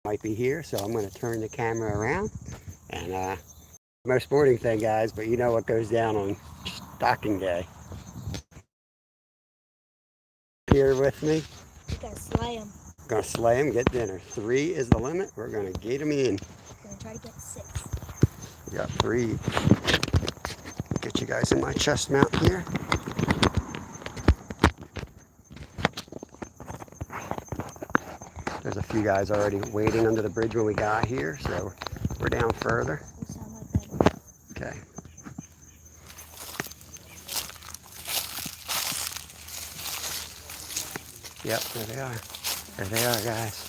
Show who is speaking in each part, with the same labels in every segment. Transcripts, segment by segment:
Speaker 1: might be here, so I'm going to turn the camera around. And most sporting thing, guys, but you know what goes down on stocking day. Here with me.
Speaker 2: You gotta slay them.
Speaker 1: Gonna slay them, get dinner. 3 is the limit. We're gonna gate them in.
Speaker 2: We're gonna try to get 6.
Speaker 1: We got 3. Get you guys in my chest mount here. There's a few guys already waiting under the bridge when we got here, so we're down further.
Speaker 2: They sound like that.
Speaker 1: Okay. Yep, there they are. There they are, guys.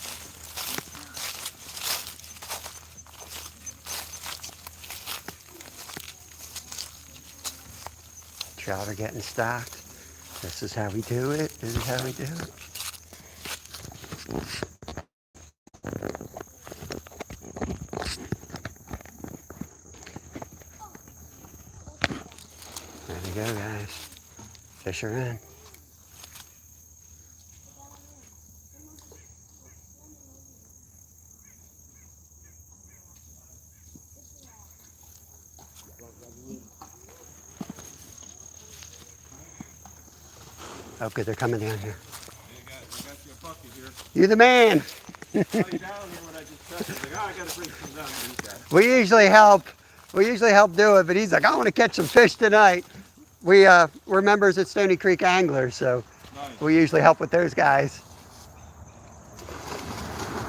Speaker 1: Trout are getting stocked. This is how we do it. This is how we do it. There we go, guys. Fish are in. Oh, good, they're coming down here.
Speaker 3: They got your bucket here.
Speaker 1: You the man.
Speaker 3: Down here when I just touched it. Like, oh, I gotta bring some down to these guys.
Speaker 1: We usually help. We usually help do it, but he's like, I want to catch some fish tonight. We're members at Stony Creek Anglers, so
Speaker 3: Nice.
Speaker 1: we usually help with those guys.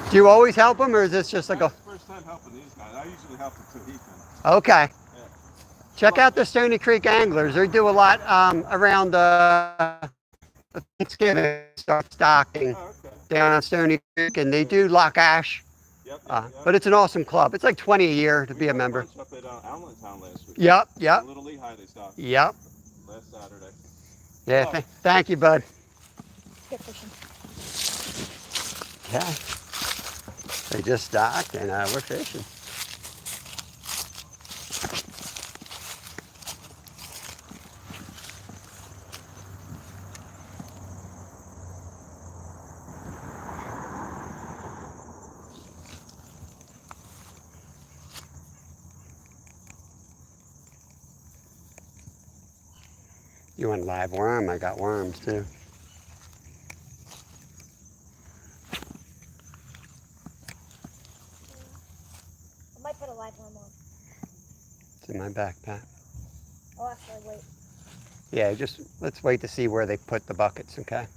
Speaker 1: Do you always help them, or is this just like a?
Speaker 3: That's the first time helping these guys. I usually help them too. Ethan.
Speaker 1: Okay.
Speaker 3: Yeah.
Speaker 1: Check out the Stony Creek Anglers. They do a lot around Thanksgiving. Start stocking
Speaker 3: Oh, okay.
Speaker 1: down on Stony Creek, and they do Lock Ash.
Speaker 3: Yep.
Speaker 1: But it's an awesome club. It's like 20 a year to be a
Speaker 3: We
Speaker 1: member.
Speaker 3: Up at Allentown last week.
Speaker 1: Yep.
Speaker 3: Little Lehigh they stopped.
Speaker 1: Yep.
Speaker 3: Last Saturday.
Speaker 1: Yeah. Thank you, bud.
Speaker 2: Get fishing.
Speaker 1: Yeah. They just stocked, and we're fishing. You want live worm? I got worms too.
Speaker 2: I might put a live worm on.
Speaker 1: It's in my backpack.
Speaker 2: Oh, actually, wait.
Speaker 1: Yeah, just let's wait to see where they put the buckets, okay?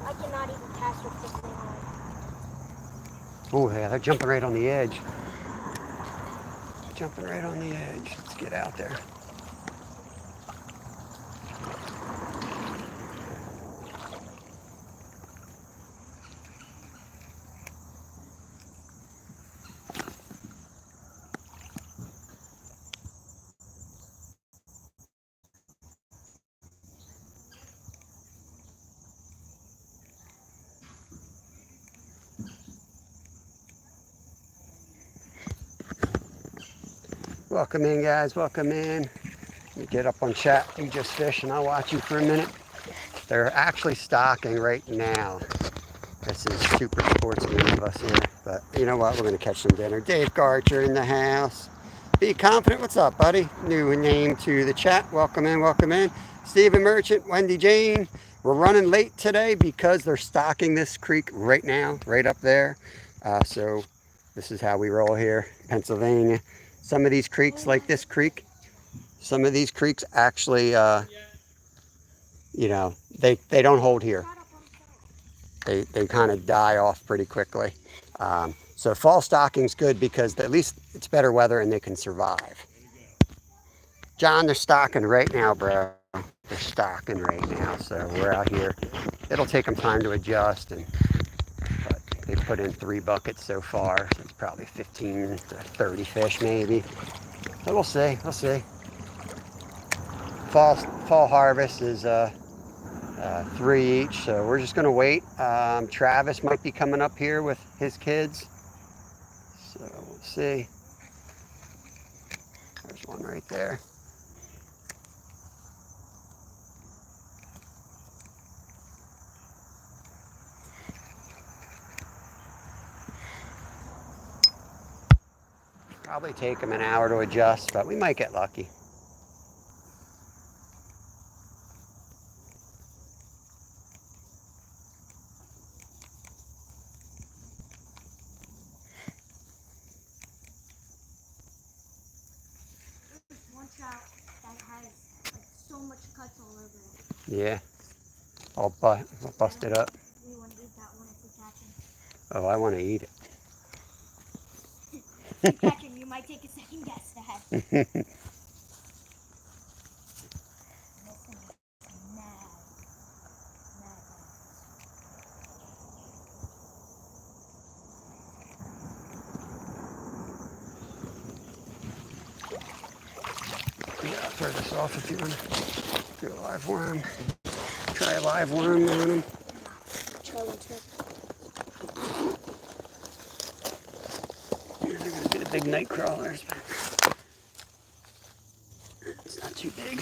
Speaker 2: I cannot even cast with this thing on.
Speaker 1: Oh, yeah, they're jumping right on the edge. Jumping right on the edge. Let's get out there. Welcome in, guys. Welcome in. Let me get up on chat. You just fish, and I'll watch you for a minute. They're actually stocking right now. This is super sportsman of us here. But you know what? We're going to catch some dinner. Dave Garcher in the house. Be confident. What's up, buddy? New name to the chat. Welcome in. Welcome in. Stephen Merchant, Wendy Jane. We're running late today because they're stocking this creek right now, right up there. So this is how we roll here, Pennsylvania. Some of these creeks, like this creek, some of these creeks actually, you know, they don't hold here. They kind of die off pretty quickly. So fall stocking's good because at least it's better weather and they can survive. John, they're stocking right now, bro. They're stocking right now, so we're out here. It'll take them time to adjust, but they put in 3 buckets so far, so it's probably 15 to 30 fish maybe. But we'll see, we'll see. Fall harvest is 3 each, so we're just gonna wait. Travis might be coming up here with his kids, so we'll see. There's one right there. Probably take them an hour to adjust, but we might get lucky.
Speaker 2: There's one trout that has like so much cuts all over it.
Speaker 1: Yeah, all busted up.
Speaker 2: We want to eat that one if we catch him.
Speaker 1: Oh, I want to eat
Speaker 2: If you catch him, you might take a second guess ahead.
Speaker 1: it.
Speaker 2: This thing is mad. Mad.
Speaker 1: Yeah, I'll throw this off if you want to do a live worm. Try a live worm on them.
Speaker 2: Try one too.
Speaker 1: They're going to be the big night crawlers. It's not too big.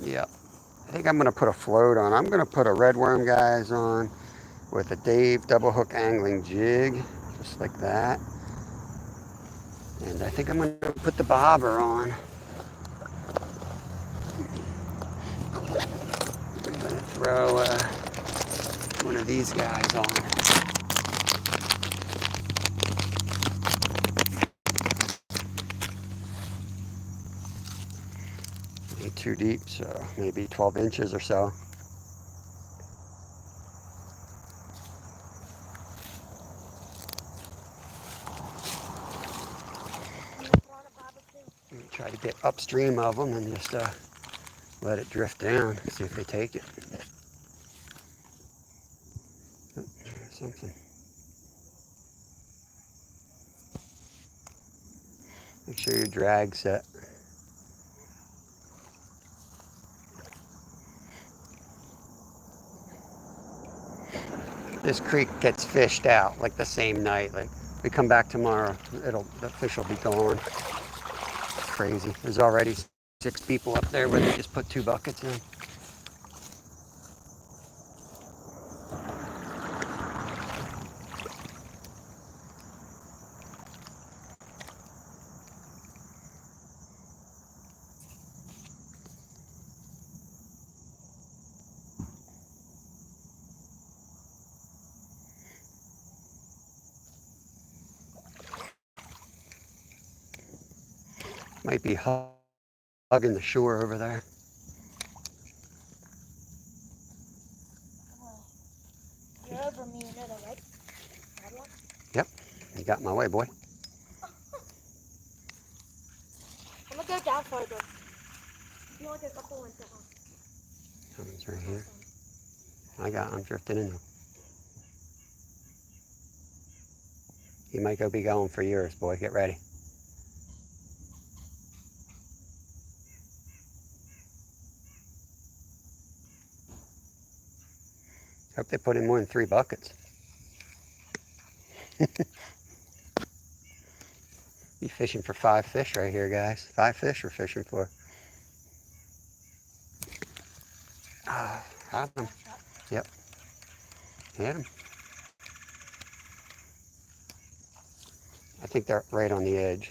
Speaker 1: Yep. I think I'm going to put a float on. I'm going to put a red worm, guys, on with a Dave double hook angling jig, just like that. And I think I'm going to put the bobber on. I'm going to throw one of these guys on. Ain't too deep, so maybe 12 inches or so. Try to get upstream of them and just let it drift down, see if they take it. Oh, there's something. Make sure your drag's set. This creek gets fished out like the same night. Like we come back tomorrow, the fish will be gone. Crazy. There's already 6 people up there where they just put 2 buckets in. Might be hugging the shore over there.
Speaker 2: You're over me, you know that, right?
Speaker 1: Yep, you got my way, boy.
Speaker 2: I'm gonna go down farther. You want like a couple ones down.
Speaker 1: Someone's right here. I'm drifting in. You might be going for yours, boy. Get ready. Hope they put in more than 3 buckets. Be fishing for 5 fish right here, guys. 5 fish we're fishing for. Ah, had them. Yep. Had them. I think they're right on the edge.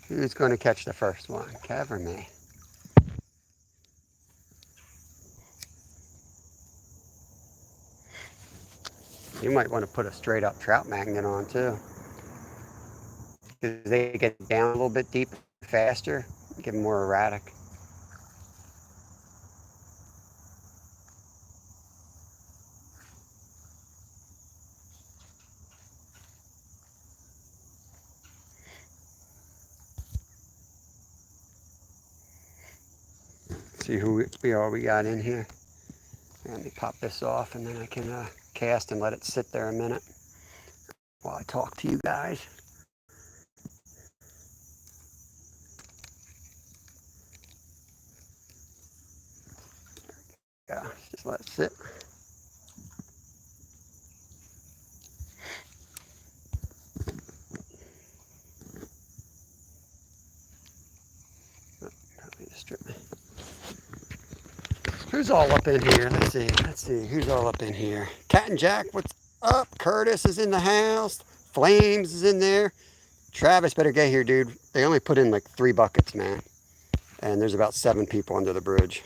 Speaker 1: Who's going to catch the first one, Kev or me? You might want to put a straight up trout magnet on too. Because they get down a little bit deeper faster, get more erratic. See who we got in here. Let me pop this off and then I can cast and let it sit there a minute while I talk to you guys. Yeah, Just let it sit. Oh, probably just strip me. Who's all up in here? Let's see. Who's all up in here? Cat and Jack, what's up? Curtis is in the house. Flames is in there. Travis, better get here, dude. They only put in like 3 buckets, man. And there's about 7 people under the bridge.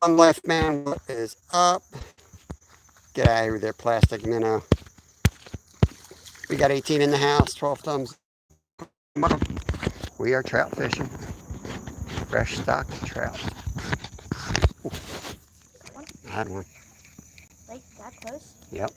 Speaker 1: One left, man. What is up? Get out of here with their plastic minnow. We got 18 in the house, 12 thumbs. We are trout fishing. Fresh stock trout. Ooh. I had one.
Speaker 2: Like that close?
Speaker 1: Yep.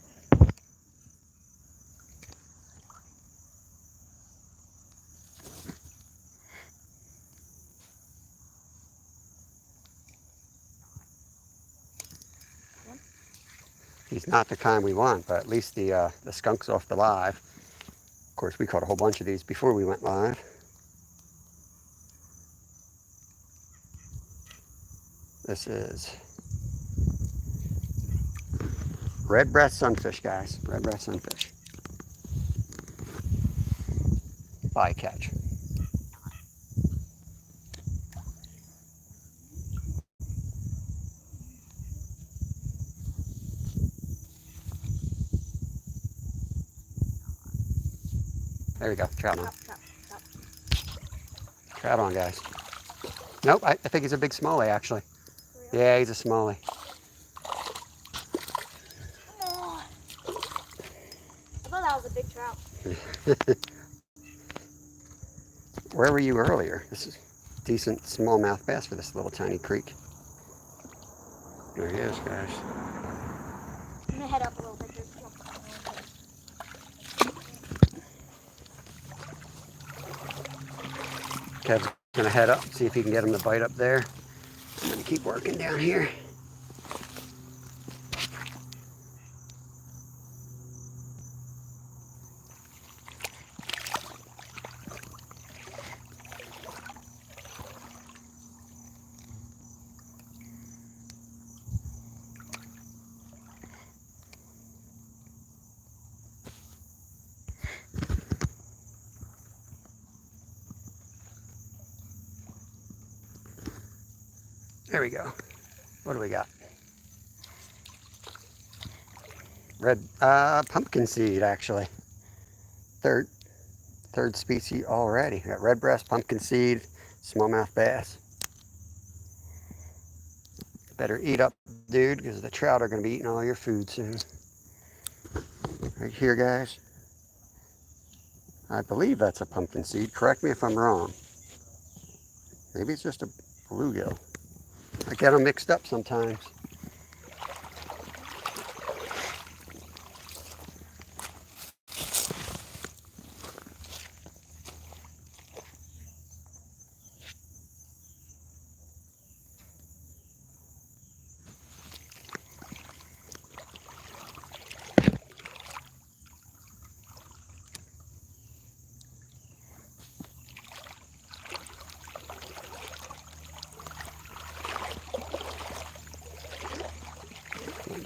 Speaker 1: He's not the kind we want, but at least the skunk's off the live. Of course, we caught a whole bunch of these before we went live. This is red breast sunfish, guys. Red breast sunfish. Bycatch. There we go. Trout on. Trout on, guys. Nope, I think he's a big smallie, actually. Really? Yeah, he's a smallie.
Speaker 2: I thought that was a big trout.
Speaker 1: Where were you earlier? This is decent smallmouth bass for this little tiny creek. There he is, guys.
Speaker 2: I'm gonna head up a little bit.
Speaker 1: Kev's gonna head up, see if he can get him to bite up there. I'm gonna keep working down here. There we go. What do we got? Red pumpkin seed, actually. Third species already. We got red breast, pumpkin seed, smallmouth bass. Better eat up, dude, because the trout are going to be eating all your food soon. Right here, guys. I believe that's a pumpkin seed. Correct me if I'm wrong. Maybe it's just a bluegill. I get them mixed up sometimes.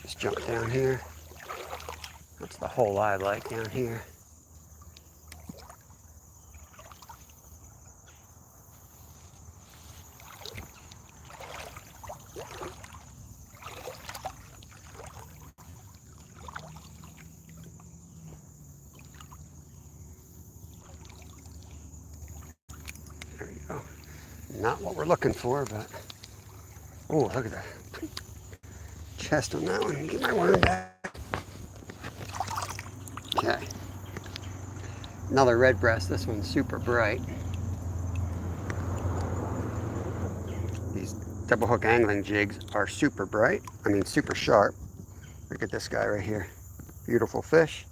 Speaker 1: Just jump down here. That's the hole I like down here. There you go. Not what we're looking for, but oh, look at that chest on that one. Get my worm back. Okay. Another red breast. This one's super bright. These double hook angling jigs are super bright. I mean, super sharp. Look at this guy right here. Beautiful fish.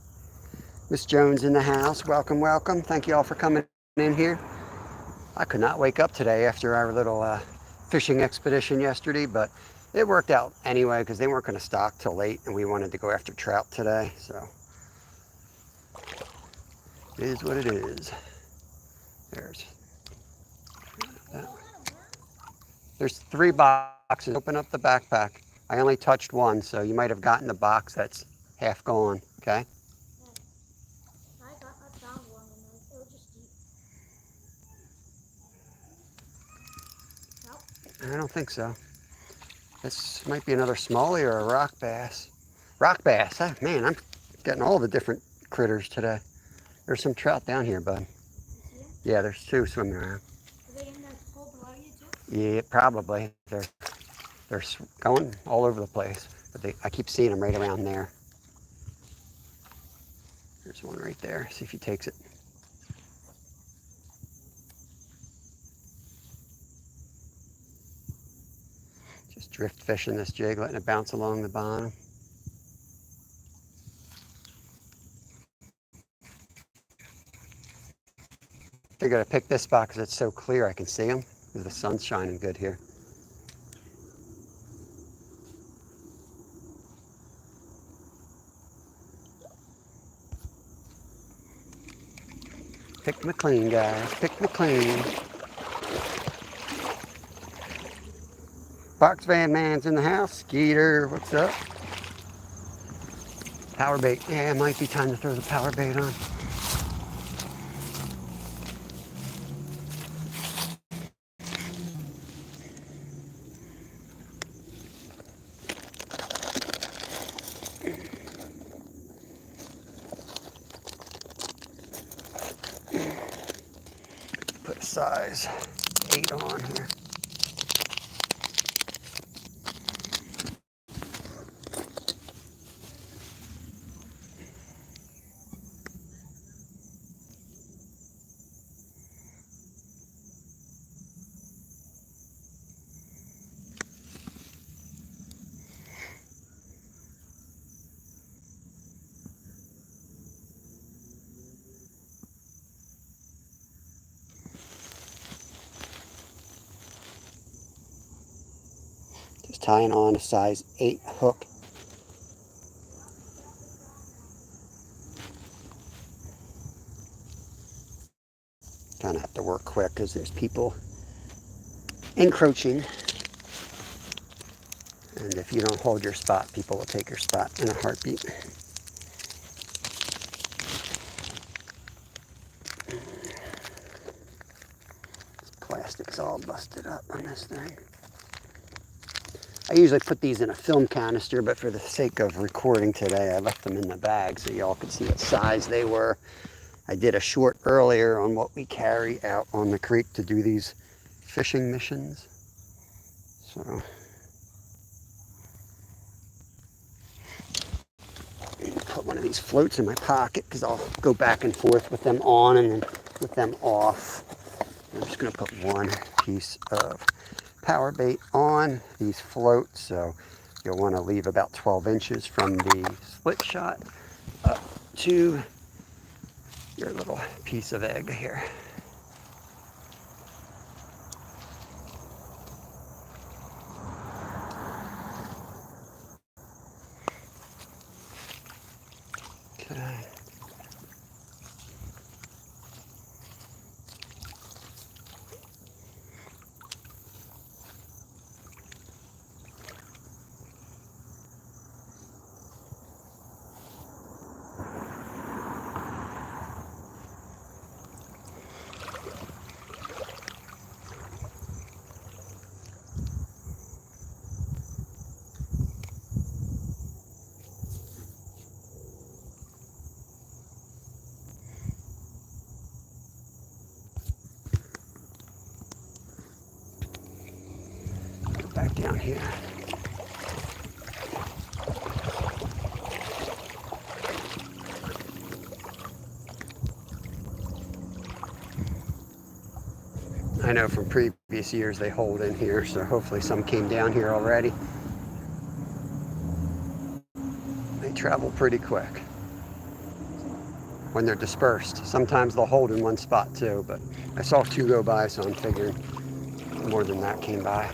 Speaker 1: Miss Jones in the house. Welcome, welcome. Thank you all for coming in here. I could not wake up today after our little fishing expedition yesterday, but it worked out anyway because they weren't going to stock till late and we wanted to go after trout today. So it is what it is. There's that one. There's 3 boxes. Open up the backpack. I only touched one, so you might have gotten the box that's half gone, okay?
Speaker 2: Yeah. I found one and it was just deep. Nope.
Speaker 1: I don't think so. This might be another smallie or a rock bass. Rock bass, huh? Man, I'm getting all the different critters today. There's some trout down here, bud.
Speaker 2: You see them?
Speaker 1: Yeah, there's 2 swimming around.
Speaker 2: Are they in the hole below you too?
Speaker 1: Yeah, probably. They're going all over the place, but I keep seeing them right around there. There's one right there. See if he takes it. Just drift fishing this jig, letting it bounce along the bottom. They're gonna pick this spot because it's so clear I can see them because the sun's shining good here. Pick McLean, guys. Pick McLean. Box Van Man's in the house. Skeeter, what's up? Power bait. Yeah, it might be time to throw the power bait on. Put a size 8 on here. Just tying on a size 8 hook. Kind of have to work quick because there's people encroaching. And if you don't hold your spot, people will take your spot in a heartbeat. Plastic's all busted up on this thing. I usually put these in a film canister, but for the sake of recording today, I left them in the bag so y'all could see what size they were. I did a short earlier on what we carry out on the creek to do these fishing missions. So put one of these floats in my pocket because I'll go back and forth with them on and then with them off. I'm just going to put one piece of power bait on these floats, so you'll want to leave about 12 inches from the split shot up to your little piece of egg here. Okay. Go back down here. I know from previous years they hold in here, so hopefully some came down here already. They travel pretty quick when they're dispersed. Sometimes they'll hold in one spot too, but I saw 2 go by, so I'm figuring more than that came by.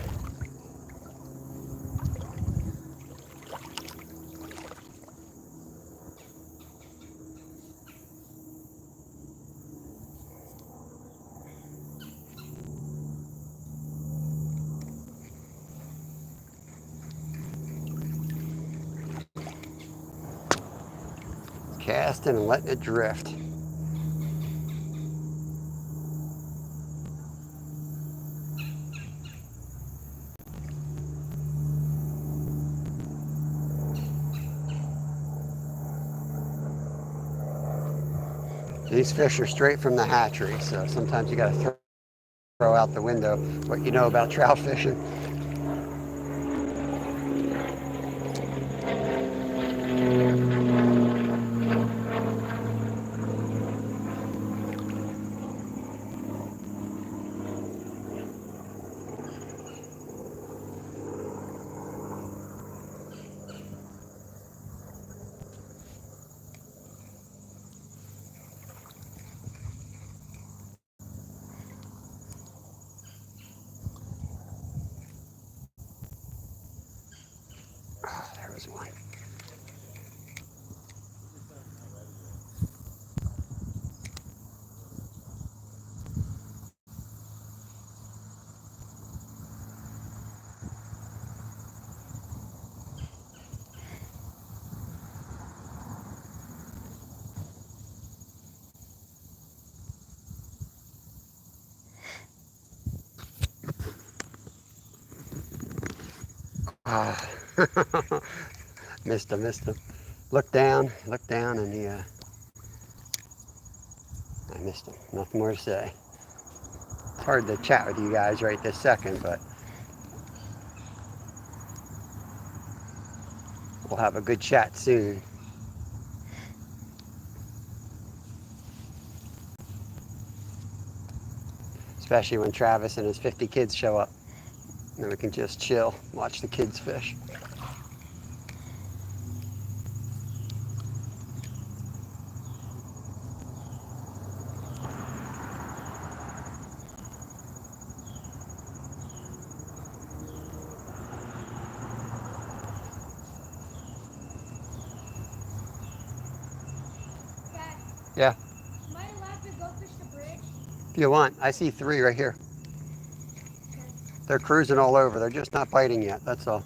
Speaker 1: casting and letting it drift. These fish are straight from the hatchery, so sometimes you got to throw out the window what you know about trout fishing. Oh, there was one. Ah, missed him. Look down, and I missed him. Nothing more to say. It's hard to chat with you guys right this second, but we'll have a good chat soon. Especially when Travis and his 50 kids show up. Then we can just chill, watch the kids fish.
Speaker 2: Dad,
Speaker 1: Yeah,
Speaker 2: am I allowed to go fish the bridge?
Speaker 1: if you want. I see 3 right here.
Speaker 2: Okay.
Speaker 1: They're cruising all over. They're just not biting yet, that's all.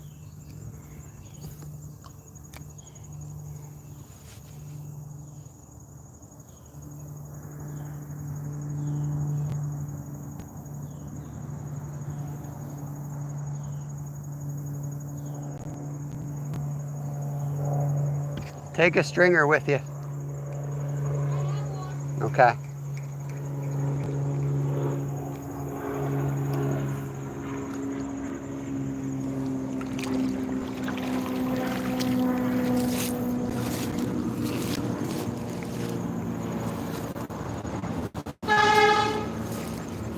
Speaker 1: Take a stringer with you.
Speaker 2: I have one.
Speaker 1: Okay.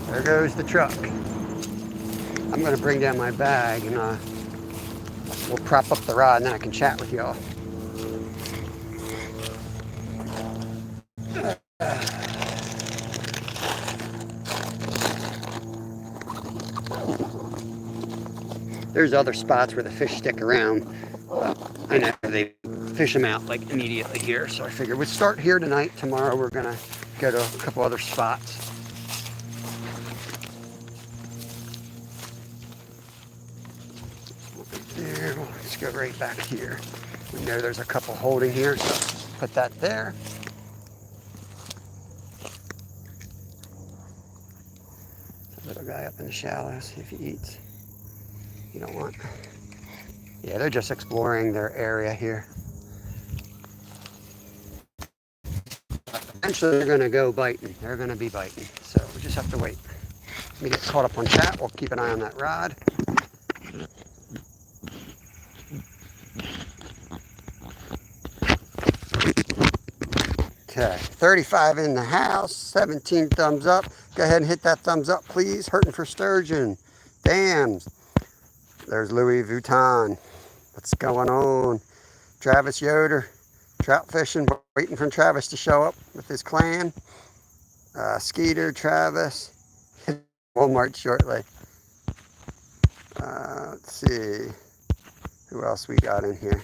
Speaker 1: There goes the truck. I'm going to bring down my bag and we'll prop up the rod and then I can chat with y'all. There's other spots where the fish stick around. I know they fish them out like immediately here, so I figured we'd start here tonight. Tomorrow we're gonna go to a couple other spots. There, we'll just go right back here. We know there's a couple holding here, so put that there. Little guy up in the shallows, see if he eats. You don't want. Yeah, they're just exploring their area here. Eventually they're gonna go biting. They're gonna be biting. So we just have to wait. Let me get caught up on chat. We'll keep an eye on that rod. Okay, 35 in the house, 17 thumbs up. Go ahead and hit that thumbs up, please. Hurting for sturgeon. Dams. There's Louis Vuitton. What's going on? Travis Yoder, trout fishing, waiting for Travis to show up with his clan. Skeeter, Travis, Walmart shortly. Let's see, who else we got in here?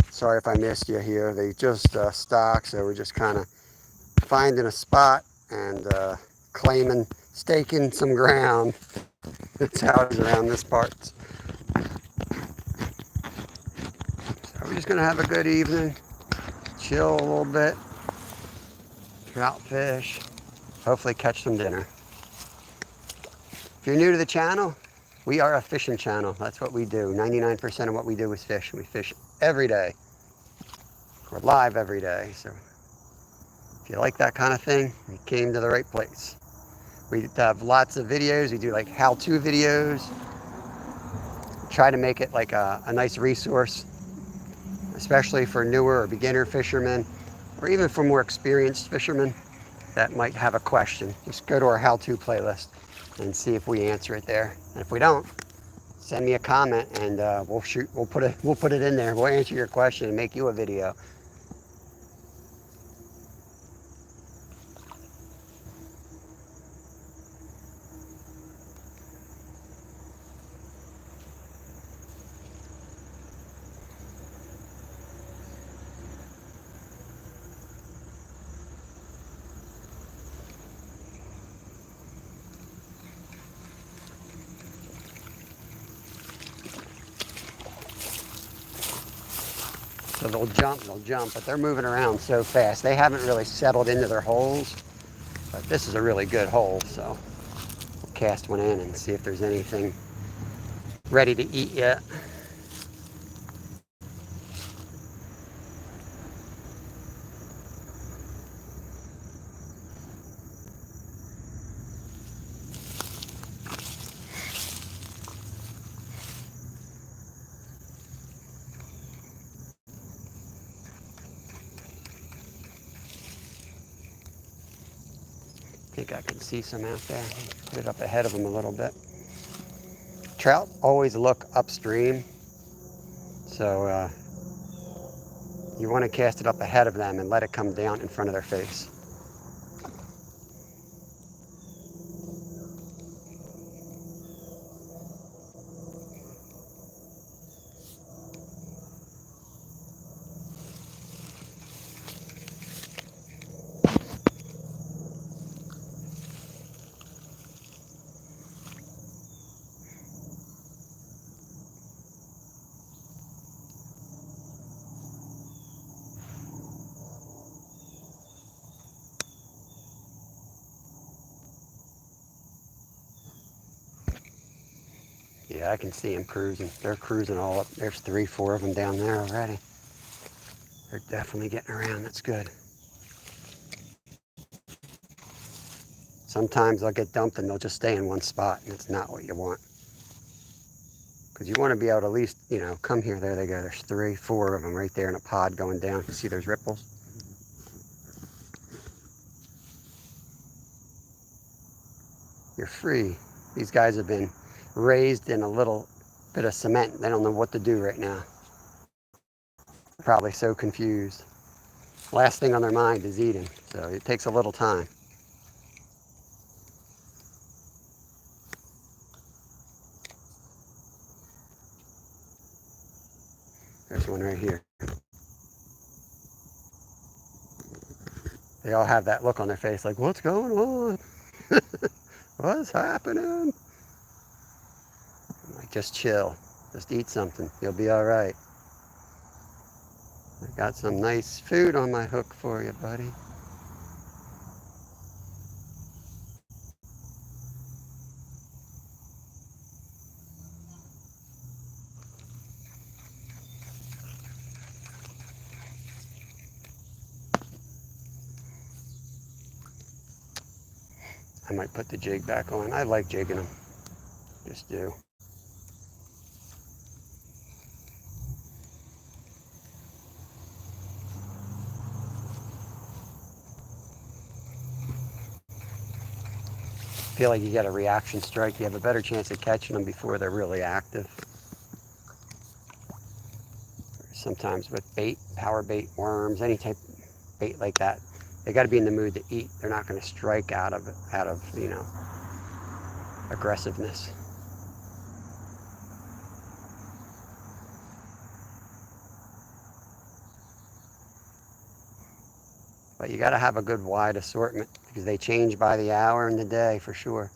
Speaker 1: Sorry if I missed you here. They just stocked, so we're just kind of finding a spot and staking some ground. That's how it is around this part. So we're just gonna have a good evening. chill a little bit, trout fish, hopefully catch some dinner. If you're new to the channel, we are a fishing channel. That's what we do. 99% of what we do is fish. We fish every day. We're live every day. So if you like that kind of thing, you came to the right place. We have lots of videos. We do like how-to videos. Try to make it like a nice resource, especially for newer or beginner fishermen, or even for more experienced fishermen that might have a question. Just go to our how-to playlist and see if we answer it there. And if we don't, send me a comment and we'll put it in there. We'll answer your question and make you a video. So they'll jump, but they're moving around so fast. They haven't really settled into their holes, but this is a really good hole, so we'll cast one in and see if there's anything ready to eat yet. I think I can see some out there. Put it up ahead of them a little bit. Trout always look upstream, so you want to cast it up ahead of them and let it come down in front of their face. Yeah, I can see them cruising. They're cruising all up. There's 3, 4 of them down there already. They're definitely getting around. That's good. Sometimes they'll get dumped and they'll just stay in one spot, and it's not what you want. Because you want to be able to at least, come here. There they go. There's 3, 4 of them right there in a pod going down. You see those ripples? You're free. These guys have been raised in a little bit of cement. They don't know what to do right now. Probably so confused. Last thing on their mind is eating, so it takes a little time. There's one right here. They all have that look on their face like, what's going on? What's happening? I'm like, just chill. Just eat something. You'll be all right. I got some nice food on my hook for you, buddy. I might put the jig back on. I like jigging them. Just do. Feel like you get a reaction strike. You have a better chance of catching them before they're really active. Sometimes with bait, power bait, worms, any type of bait like that, they got to be in the mood to eat. They're not going to strike out of aggressiveness. But you got to have a good wide assortment because they change by the hour and the day for sure.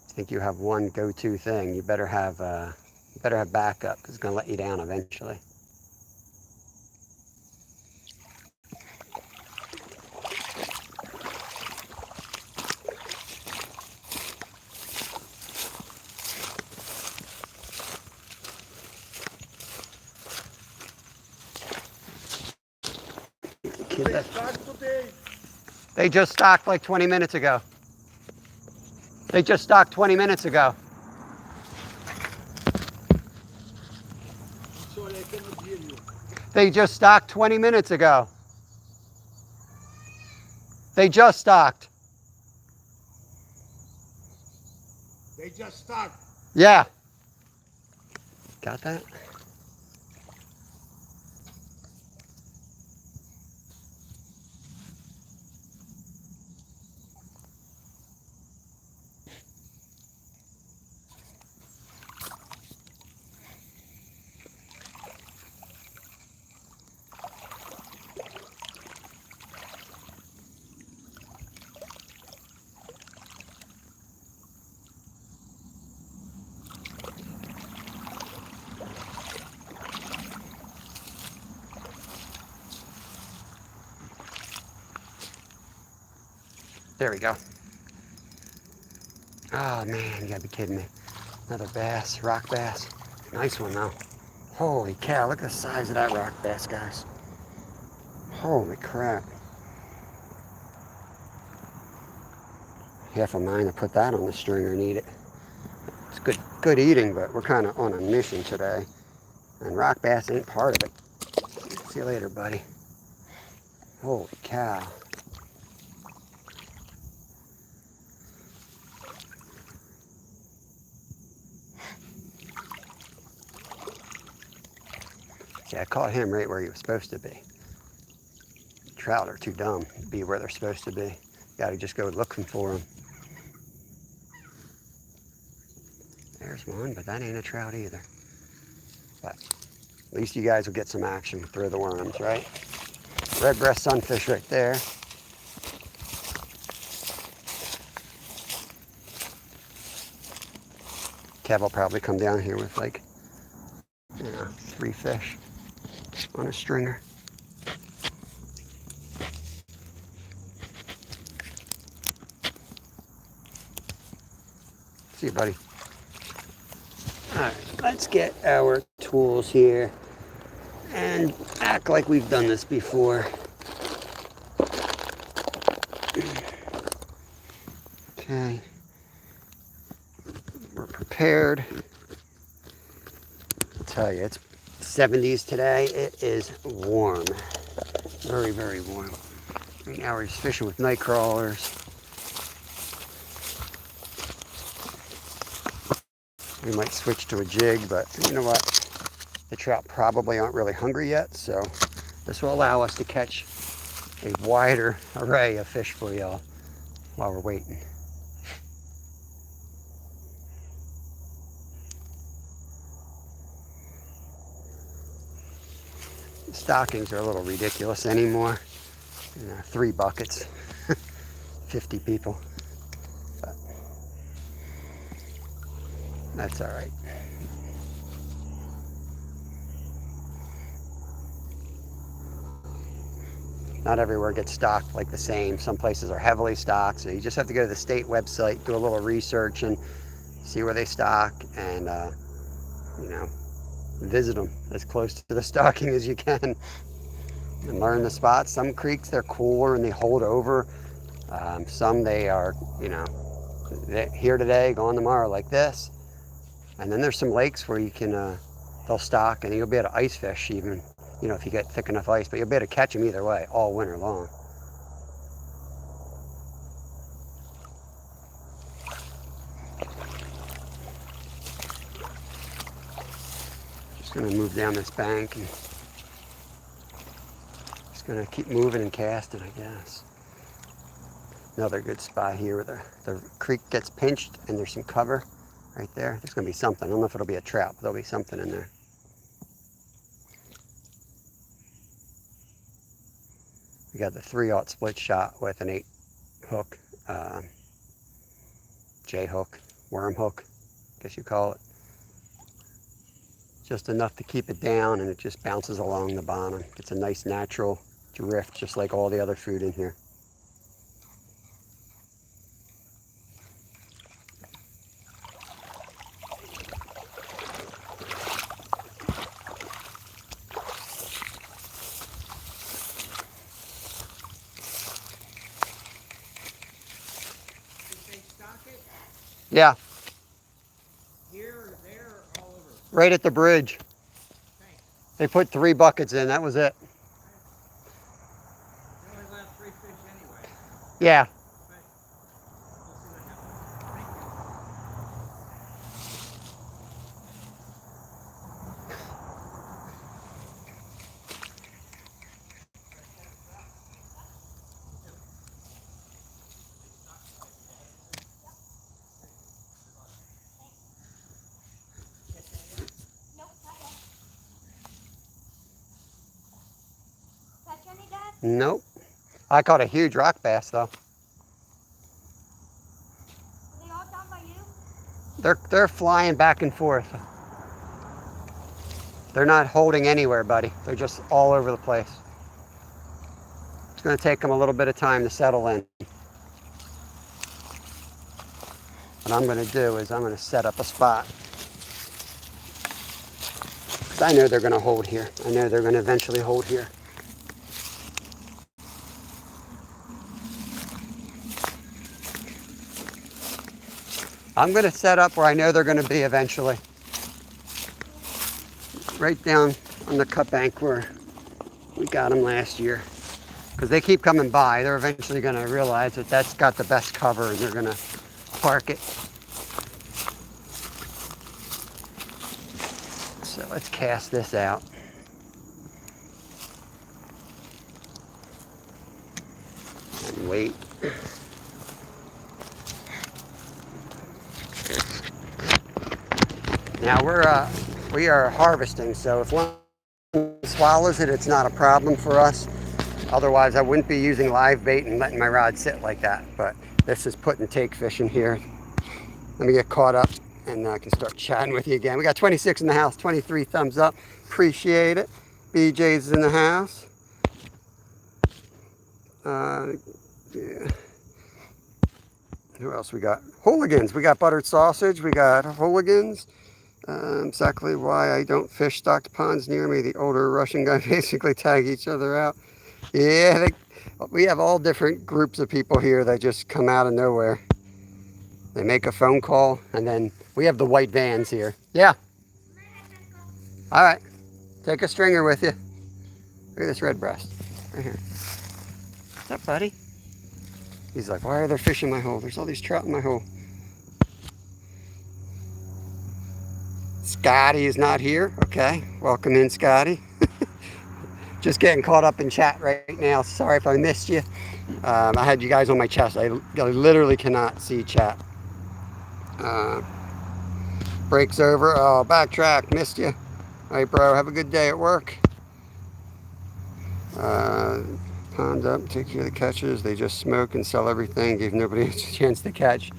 Speaker 1: I think you have one go-to thing. You better have backup because it's going to let you down eventually. that. They just stocked like 20 minutes ago. They just stocked 20 minutes ago.
Speaker 3: Sorry, I cannot hear you.
Speaker 1: They just stocked 20 minutes ago. They just stocked.
Speaker 3: They just stopped.
Speaker 1: Yeah. Got that? There we go. Oh man, you gotta be kidding me. Another bass, rock bass. Nice one though. Holy cow, look at the size of that rock bass, guys. Holy crap. Half a mind to put that on the stringer and eat it. It's good eating, but we're kind of on a mission today. And rock bass ain't part of it. See you later, buddy. Holy cow. See, I caught him right where he was supposed to be. Trout are too dumb to be where they're supposed to be. You gotta just go looking for them. There's one, but that ain't a trout either. But at least you guys will get some action through the worms, right? Red breast sunfish right there. Kev will probably come down here with like, 3 fish on a stringer. See you, buddy. All right, let's get our tools here and act like we've done this before. Okay. We're prepared. I'll tell you, it's 70s today. It is warm. Very, very warm. Right now we're just fishing with night crawlers. We might switch to a jig, but you know what? The trout probably aren't really hungry yet, so this will allow us to catch a wider array of fish for y'all while we're waiting. The stockings are a little ridiculous anymore. 3 buckets, 50 people. But that's all right. Not everywhere gets stocked like the same. Some places are heavily stocked, so you just have to go to the state website, do a little research, and see where they stock, and visit them as close to the stocking as you can, and learn the spots. Some creeks, they're cooler and they hold over. Some they are, here today, gone tomorrow, like this. And then there's some lakes where you can, they'll stock, and you'll be able to ice fish even. If you get thick enough ice, but you'll be able to catch them either way all winter long. Just gonna move down this bank and just gonna keep moving and casting, I guess. Another good spot here where the creek gets pinched and there's some cover right there. There's gonna be something. I don't know if it'll be a trout, but there'll be something in there. We got the 3/0 split shot with an 8 hook, J hook, worm hook, I guess you call it. Just enough to keep it down, and it just bounces along the bottom. It's a nice natural drift, just like all the other food in here. Yeah,
Speaker 3: Here, there, or all over?
Speaker 1: right at the bridge.
Speaker 3: Thanks.
Speaker 1: They put 3 buckets in. That was it.
Speaker 3: You only allowed 3 fish anyway.
Speaker 1: Yeah.
Speaker 3: But we'll see what happens.
Speaker 2: Nope, not yet. Catch any, Dad?
Speaker 1: Nope. I caught a huge rock bass though.
Speaker 2: Are they all down by you?
Speaker 1: They're flying back and forth. They're not holding anywhere, buddy. They're just all over the place. It's going to take them a little bit of time to settle in. What I'm going to do is I'm going to set up a spot. Because I know they're going to hold here. I know they're going to eventually hold here. I'm going to set up where I know they're going to be eventually. Right down on the cut bank where we got them last year. Because they keep coming by. They're eventually going to realize that that's got the best cover and they're going to park it. So let's cast this out. And wait. Now we are harvesting, so if one swallows it, it's not a problem for us. Otherwise, I wouldn't be using live bait and letting my rod sit like that. But this is put and take fishing here. Let me get caught up and I can start chatting with you again. We got 26 in the house, 23 thumbs up. Appreciate it. BJ's in the house. Yeah. Who else we got? Hooligans. We got buttered sausage. We got hooligans. Exactly why I don't fish stocked ponds near me. The older Russian guys basically tag each other out. Yeah, we have all different groups of people here that just come out of nowhere. They make a phone call, and then we have the white vans here. Yeah. All right. Take a stringer with you. Look at this red breast right here. What's up, buddy? He's like, why are there fish in my hole? There's all these trout in my hole. Scotty is not here. Okay. Welcome in, Scotty. Just getting caught up in chat right now. Sorry if I missed you. I had you guys on my chest. I literally cannot see chat. Break's over. Oh, backtrack. Missed you. All right, bro. Have a good day at work. Pond up. Take care of the catches. They just smoke and sell everything. Give nobody a chance to catch.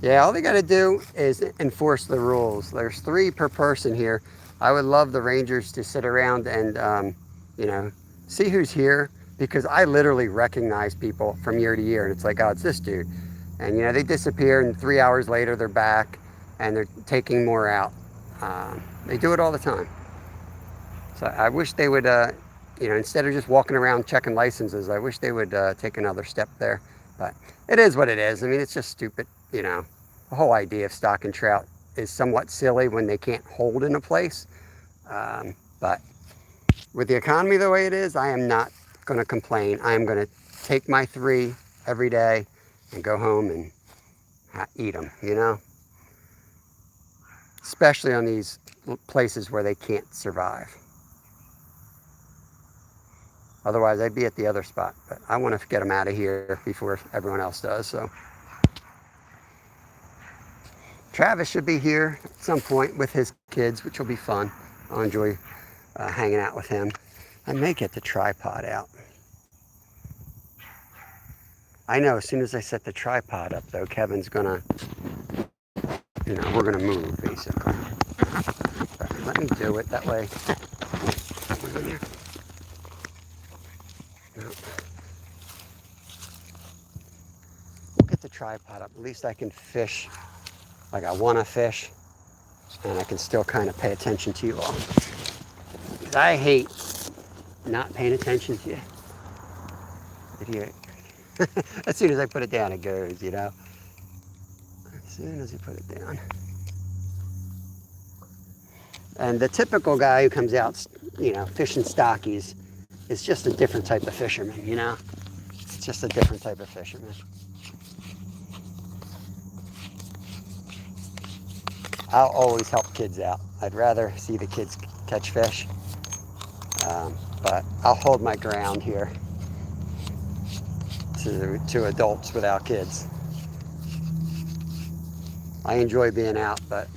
Speaker 1: Yeah, all they got to do is enforce the rules. There's 3 per person here. I would love the rangers to sit around and, you know, see who's here, because I literally recognize people from year to year, and it's like, oh, it's this dude. And, you know, they disappear, and 3 hours later, they're back, and they're taking more out. They do it all the time. So I wish they would, you know, instead of just walking around checking licenses, I wish they would take another step there. But it is what it is. I mean, it's just stupid, you know. The whole idea of stocking trout is somewhat silly when they can't hold in a place. But with the economy the way it is, I am not going to complain. I am going to take my 3 every day and go home and eat them, you know. Especially on these places where they can't survive. Otherwise, I'd be at the other spot. But I want to get them out of here before everyone else does. So Travis should be here at some point with his kids, which will be fun. I'll enjoy hanging out with him. I may get the tripod out. I know as soon as I set the tripod up, though, Kevin's gonna, you know, we're gonna move basically. But let me do it that way. We'll get the tripod up. At least I can fish like I want to fish, and I can still kind of pay attention to you all. Because I hate not paying attention to you. Idiot. As soon as I put it down, it goes, you know. Let's soon as he put it down. And the typical guy who comes out, you know, fishing stockies is just a different type of fisherman, you know? It's just a different type of fisherman. I'll always help kids out. I'd rather see the kids catch fish, but I'll hold my ground here to adults without kids. I enjoy being out, but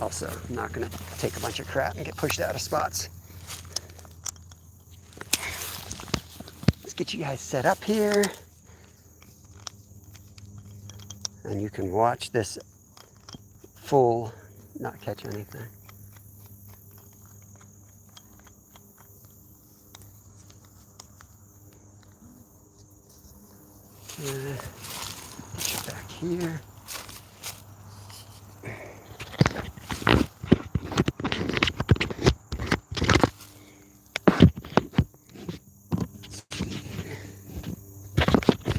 Speaker 1: also I'm not going to take a bunch of crap and get pushed out of spots. Let's get you guys set up here. And you can watch this full, not catch anything. Get you back here.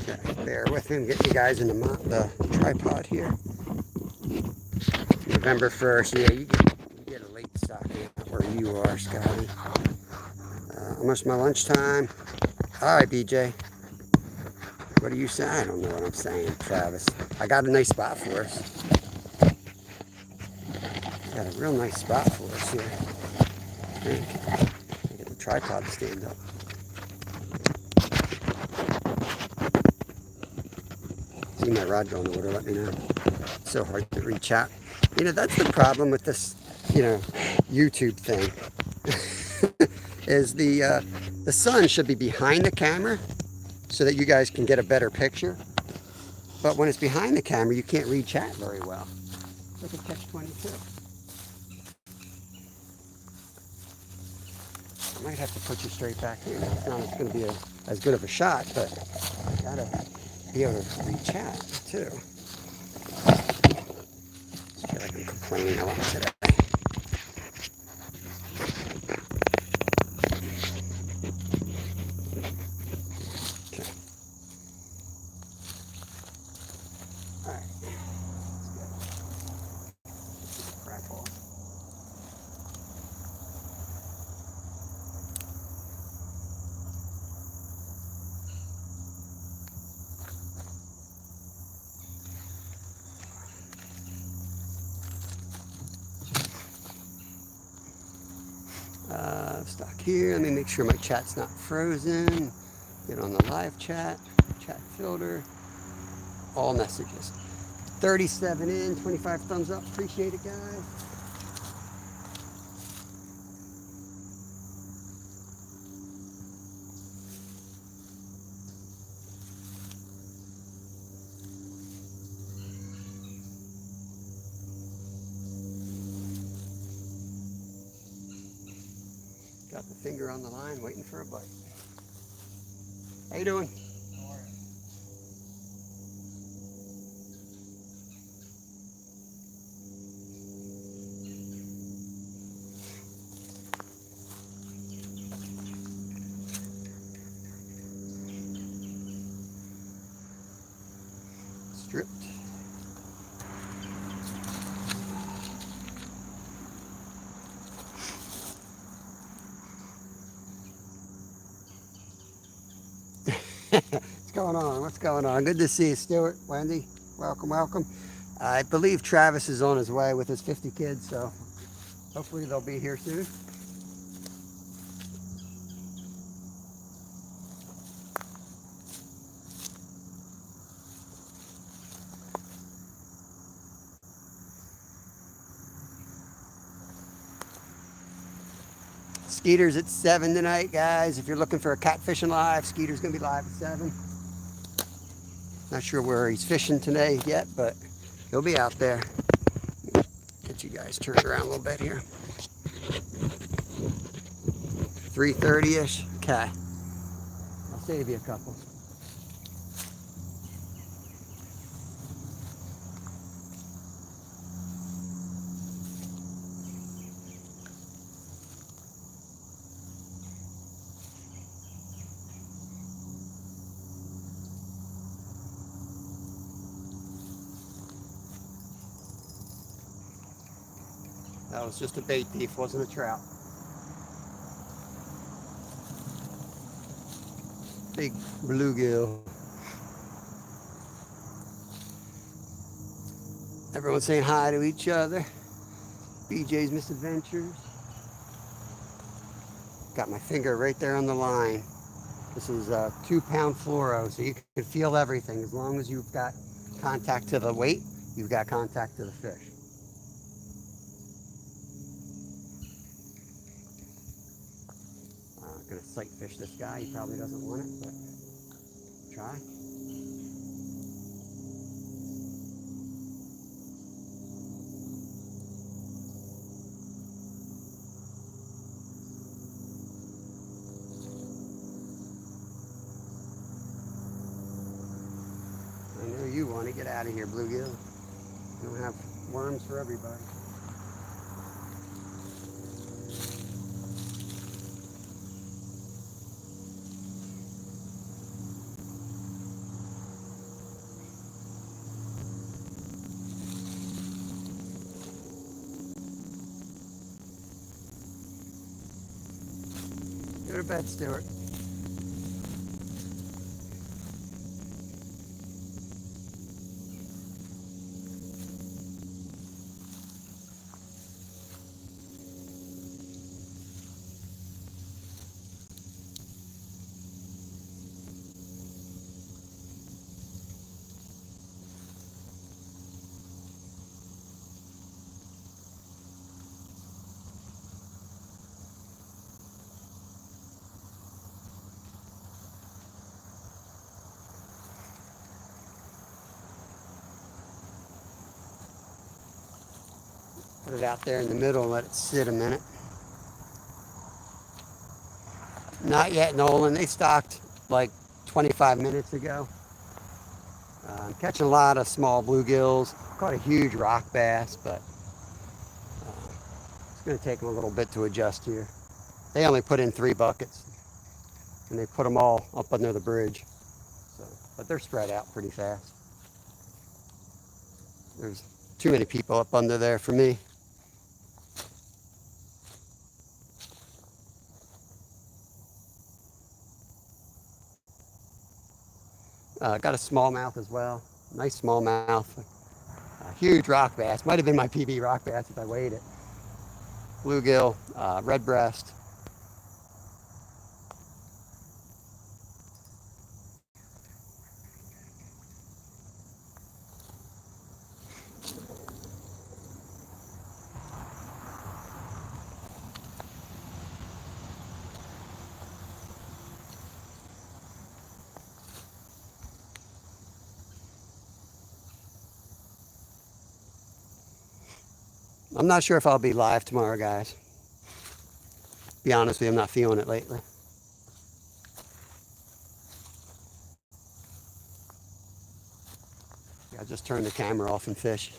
Speaker 1: Okay, bear with me and get you guys in the tripod here. November 1st, yeah, you get a late stocking where you are, Scotty. Almost my lunchtime. All right, BJ. What are you saying? I don't know what I'm saying, Travis. I got a nice spot for us. Got a real nice spot for us here. I think. Get the tripod to stand up. See my rod going order, let me know. It's so hard to reach out. You know, that's the problem with this, you know, YouTube thing. Is the sun should be behind the camera so that you guys can get a better picture. But when it's behind the camera, you can't read chat very well. Look at catch-22. I might have to put you straight back here. It's not going to be as good of a shot, but I gotta be able to read chat too. I feel like I'm complaining a lot today. Okay. All right. Let's go. Crap off. Stock here. Let me make sure my chat's not frozen. Get on the live chat filter, all messages. 37 in, 25 thumbs up. Appreciate it, guys. Got the finger on the line, waiting for a bite. How you doing? Stripped. What's going on? What's going on? Good to see you, Stuart, Wendy. Welcome, welcome. I believe Travis is on his way with his 50 kids, so hopefully they'll be here soon. Skeeter's at 7 tonight, guys. If you're looking for a catfishing live, Skeeter's going to be live at 7. Not sure where he's fishing today yet, but he'll be out there. Get you guys turned around a little bit here. 3:30-ish. Okay. I'll save you a couple. That was just a bait thief, wasn't a trout. Big bluegill. Everyone saying hi to each other. BJ's Misadventures. Got my finger right there on the line. This is a 2-pound fluoro, so you can feel everything. As long as you've got contact to the weight, you've got contact to the fish. I'm gonna sight fish this guy. He probably doesn't want it, but try. I know you want to get out of here, bluegill. You don't have worms for everybody. Go to bed, Stuart. Put it out there in the middle and let it sit a minute. Not yet, Nolan. They stocked like 25 minutes ago. I'm catching a lot of small bluegills. Caught a huge rock bass, but it's going to take them a little bit to adjust here. They only put in 3 buckets, and they put them all up under the bridge. So, but they're spread out pretty fast. There's too many people up under there for me. Got a smallmouth as well. Nice smallmouth. Huge rock bass. Might have been my PB rock bass if I weighed it. Bluegill, red breast. I'm not sure if I'll be live tomorrow, guys. Be honest with you, I'm not feeling it lately. I just turned the camera off and fish.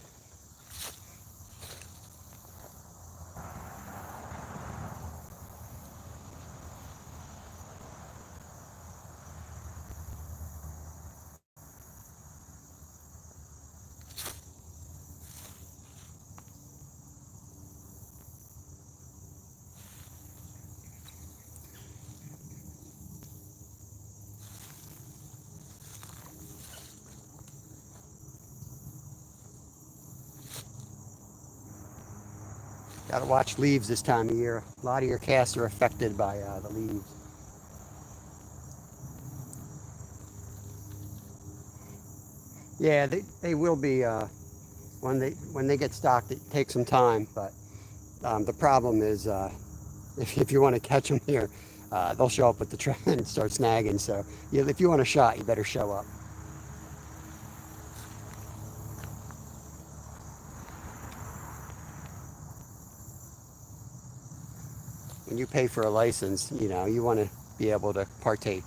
Speaker 1: Got to watch leaves this time of year. A lot of your casts are affected by the leaves. Yeah, they will be when they get stocked. It takes some time, but the problem is if you want to catch them here, they'll show up with the trap and start snagging. So if you want a shot, you better show up. When you pay for a license, you want to be able to partake.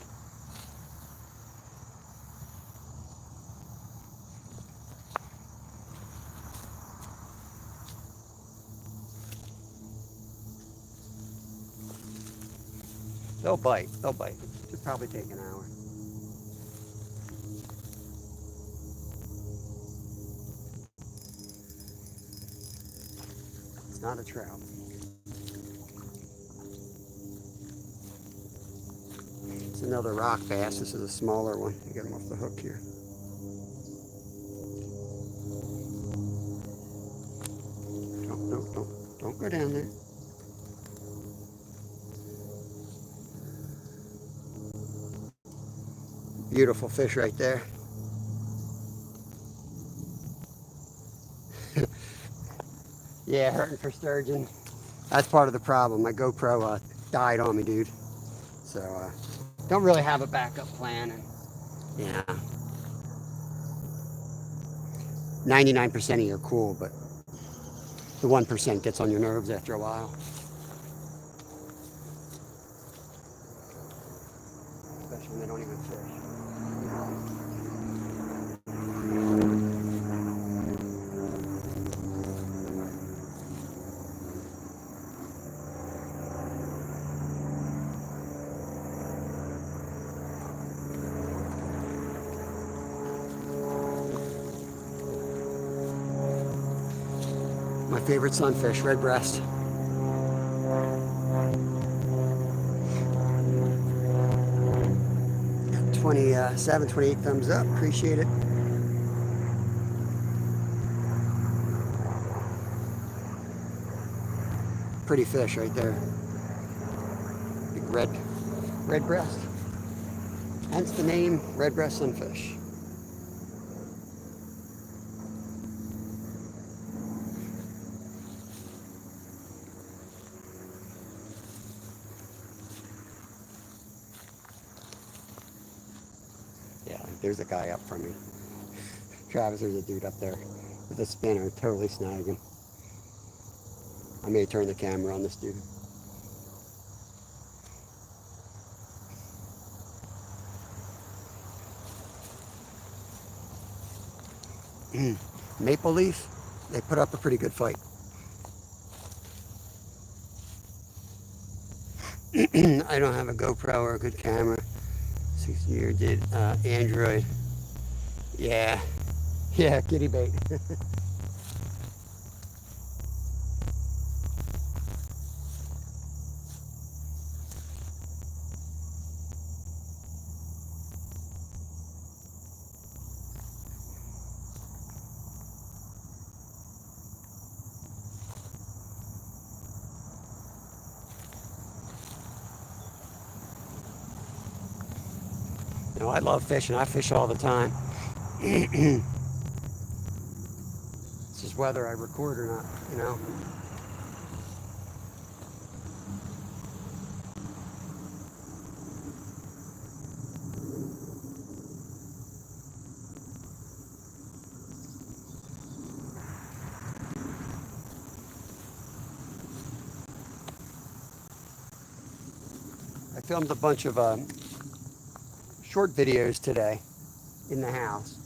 Speaker 1: They'll bite. They'll bite. It'll probably take an hour. It's not a trout. It's another rock bass. This is a smaller one. You get him off the hook here. Don't go down there. Beautiful fish right there. Yeah, hurting for sturgeon. That's part of the problem. My GoPro died on me, dude. So don't really have a backup plan. And yeah, 99% of you are cool, but the 1% gets on your nerves after a while. Especially when they don't even fish. My favorite sunfish, red breast. Got 27, 28 thumbs up. Appreciate it. Pretty fish right there. Big red breast. Hence the name, red breast sunfish. Yeah, there's a guy up from me. Travis, there's a dude up there with a spinner, totally snagging. I may turn the camera on this dude. Maple Leaf, they put up a pretty good fight. I don't have a GoPro or a good camera. 6-year did Android. Yeah, yeah, kitty bait. You know, I love fishing. I fish all the time. It's just whether I record or not, you know. I filmed a bunch of short videos today in the house,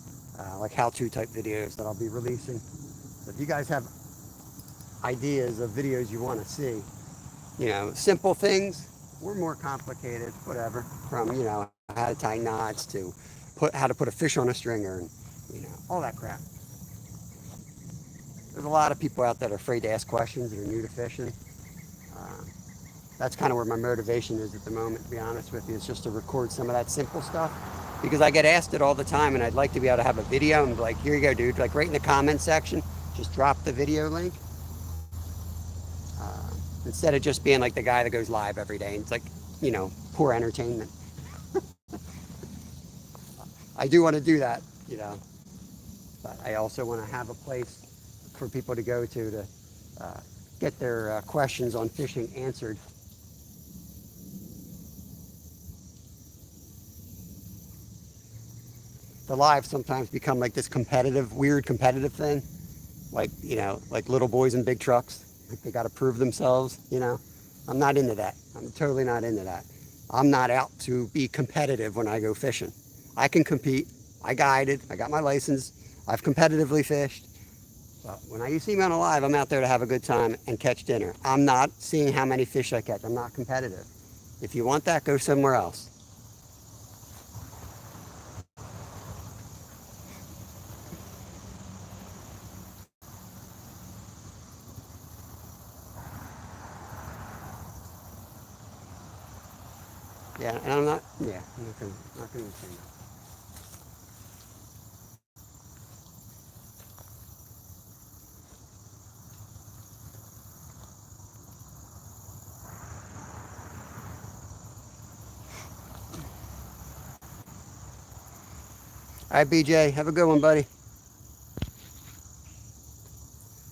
Speaker 1: like how-to type videos that I'll be releasing. So if you guys have ideas of videos you want to see, you know, simple things or more complicated, whatever, from, you know, how to tie knots to how to put a fish on a stringer and, you know, all that crap. There's a lot of people out there that are afraid to ask questions that are new to fishing. That's kind of where my motivation is at the moment, to be honest with you. It's just to record some of that simple stuff because I get asked it all the time and I'd like to be able to have a video and be like, here you go, dude. Like right in the comment section, just drop the video link. Instead of just being like the guy that goes live every day. And it's like, you know, poor entertainment. I do want to do that, you know, but I also want to have a place for people to go to get their questions on fishing answered. The lives sometimes become like this weird competitive thing. Like, you know, like little boys in big trucks. Like they got to prove themselves, you know. I'm not into that. I'm totally not into that. I'm not out to be competitive when I go fishing. I can compete. I guided. I got my license. I've competitively fished. But when you see me on a live, I'm out there to have a good time and catch dinner. I'm not seeing how many fish I catch. I'm not competitive. If you want that, go somewhere else. Yeah, and I'm not. Yeah, I'm not gonna say no. All right, BJ, have a good one, buddy.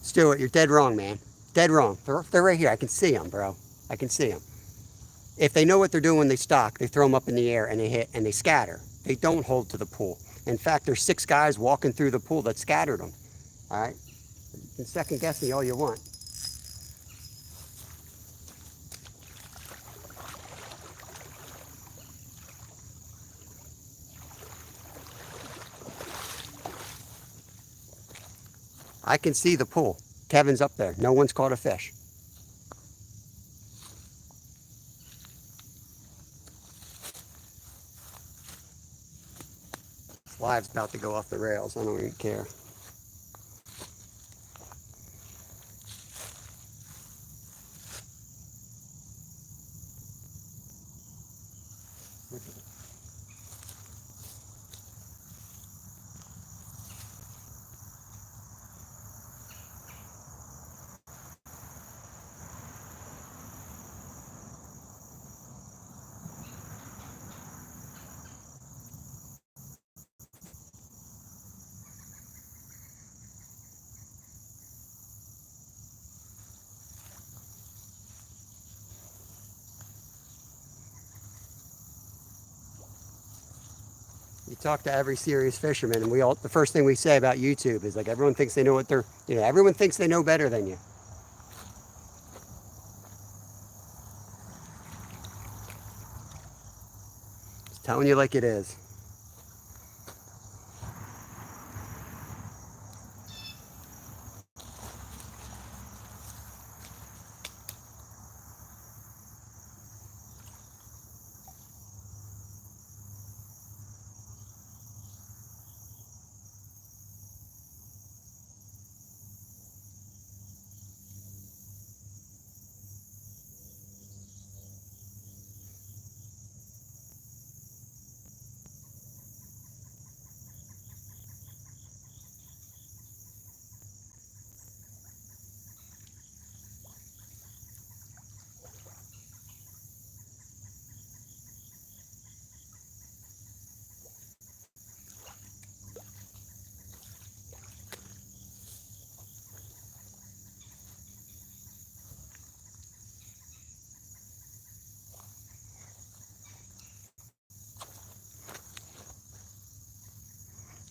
Speaker 1: Stuart, you're dead wrong, man. Dead wrong. They're right here. I can see them, bro. I can see them. If they know what they're doing when they stock, they throw them up in the air and they hit and they scatter. They don't hold to the pool. In fact, there's 6 guys walking through the pool that scattered them. All right? You can second guess me all you want. I can see the pool. Kevin's up there. No one's caught a fish. Live's about to go off the rails. I don't even care. You talk to every serious fisherman, and the first thing we say about YouTube is like everyone thinks they know what they're, everyone thinks they know better than you. Just telling you like it is.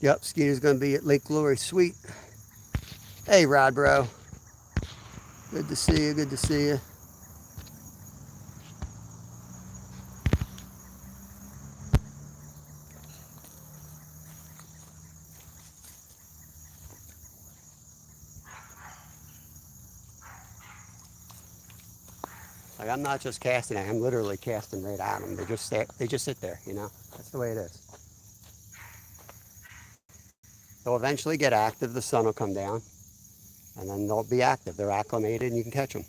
Speaker 1: Yep, Skeeter's going to be at Lake Glory Sweet. Hey, Rod, bro. Good to see you. Good to see you. Like I'm not just casting it, I'm literally casting right at them. They just sit there, That's the way it is. They'll eventually get active. The sun will come down, and then they'll be active. They're acclimated, and you can catch them.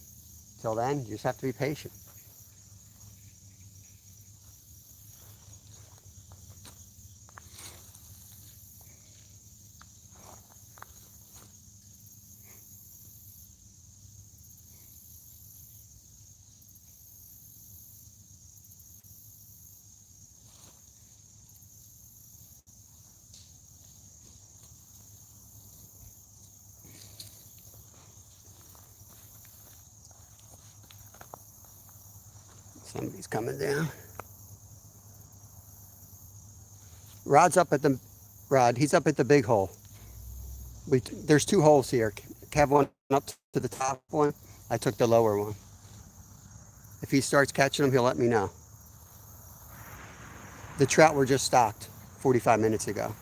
Speaker 1: Till then, you just have to be patient. Somebody's coming down. Rod's up at the Rod. He's up at the big hole. There's 2 holes here. Kev went up to the top one. I took the lower one. If he starts catching them, he'll let me know. The trout were just stocked 45 minutes ago.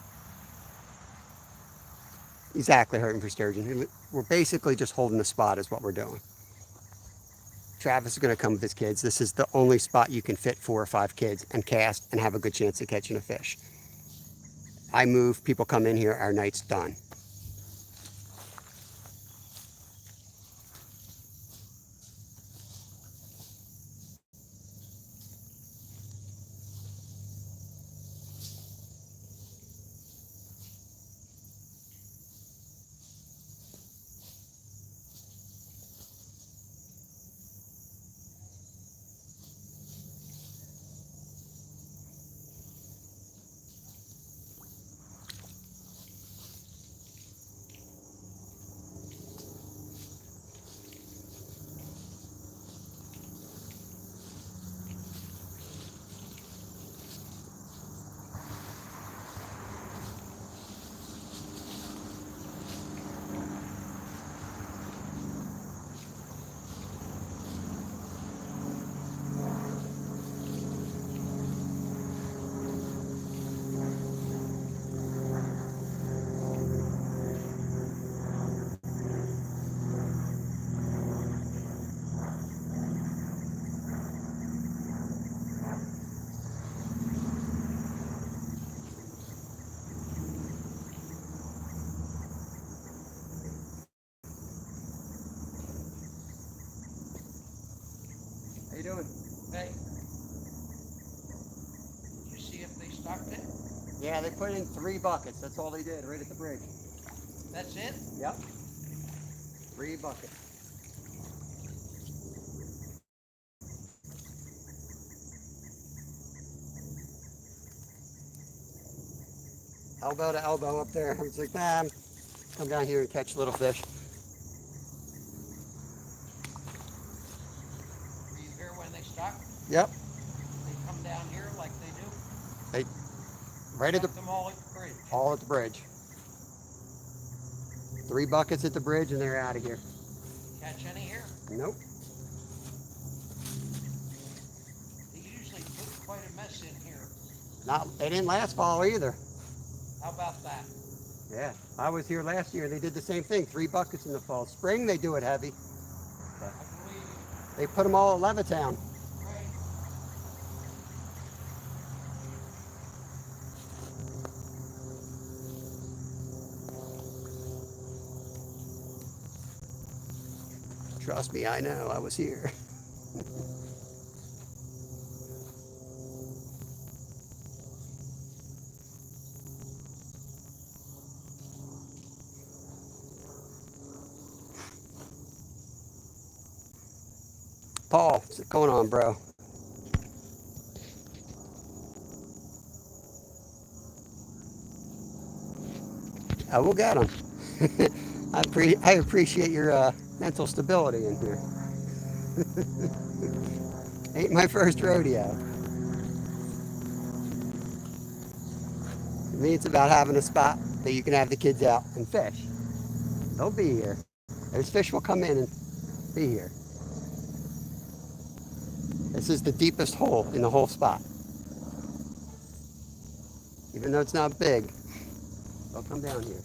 Speaker 1: Exactly, hurting for sturgeon. We're basically just holding the spot is what we're doing. Travis is going to come with his kids. This is the only spot you can fit 4 or 5 kids and cast and have a good chance of catching a fish. I move, people come in here, our night's done. you doing?
Speaker 4: Hey, did you see if they stocked it?
Speaker 1: Yeah, they put in 3 buckets. That's all they did, right at the bridge.
Speaker 4: That's it?
Speaker 1: Yep. 3 buckets. Elbow to elbow up there. It's like, nah, come down here and catch little fish.
Speaker 4: Were you here when they stocked?
Speaker 1: Yep.
Speaker 4: They come down here like they do?
Speaker 1: They right at
Speaker 4: Dump them all at the bridge.
Speaker 1: all at the bridge. 3 buckets at the bridge and they're out of here.
Speaker 4: Catch any here?
Speaker 1: Nope.
Speaker 4: They usually put quite a mess in here.
Speaker 1: They didn't last fall either.
Speaker 4: How about that?
Speaker 1: Yeah, I was here last year. They did the same thing. 3 buckets in the fall. Spring they do it heavy.
Speaker 4: I believe you.
Speaker 1: They put them all at Levittown.
Speaker 4: Right.
Speaker 1: Trust me, I know. I was here. Paul, what's going on, bro? I will get them. I appreciate your mental stability in here. Ain't my first rodeo. To me, it's about having a spot that you can have the kids out and fish. They'll be here. Those fish will come in and be here. This is the deepest hole in the whole spot. Even though it's not big, they'll come down here.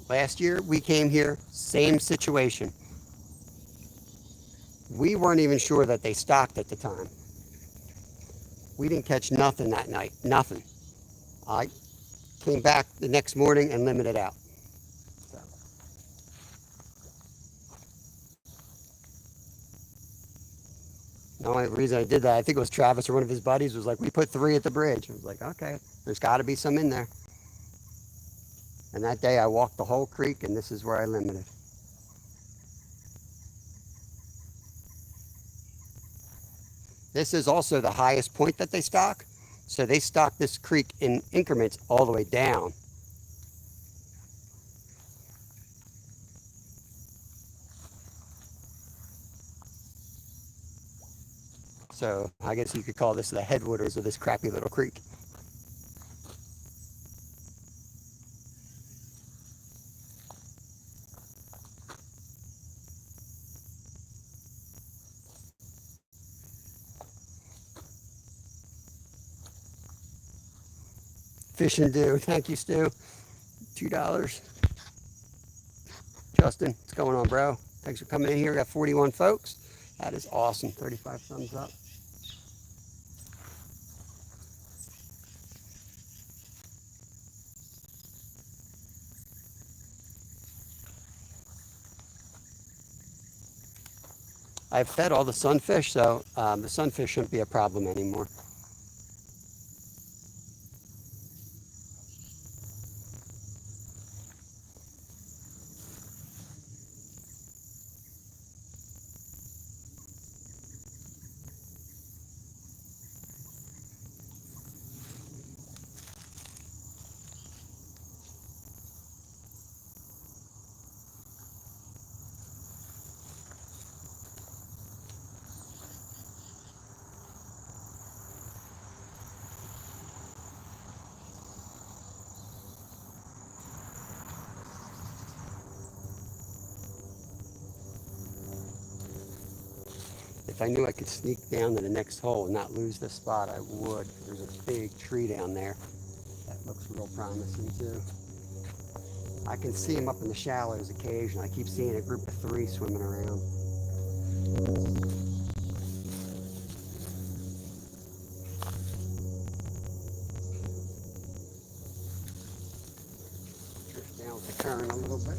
Speaker 1: Last year, we came here, same situation. We weren't even sure that they stocked at the time. We didn't catch nothing that night, nothing. I came back the next morning and limited out. So. The only reason I did that, I think it was Travis or one of his buddies, was like, we put 3 at the bridge. I was like, okay, there's got to be some in there. And that day I walked the whole creek, and this is where I limited. This is also the highest point that they stock. So they stock this creek in increments all the way down. So I guess you could call this the headwaters of this crappy little creek. Fish and do. Thank you, Stu. $2. Justin, what's going on, bro? Thanks for coming in here. We got 41 folks. That is awesome. 35 thumbs up. I've fed all the sunfish, so the sunfish shouldn't be a problem anymore. If I knew I could sneak down to the next hole and not lose this spot, I would. There's a big tree down there that looks real promising too. I can see them up in the shallows occasionally. I keep seeing a group of 3 swimming around. with the current a little bit.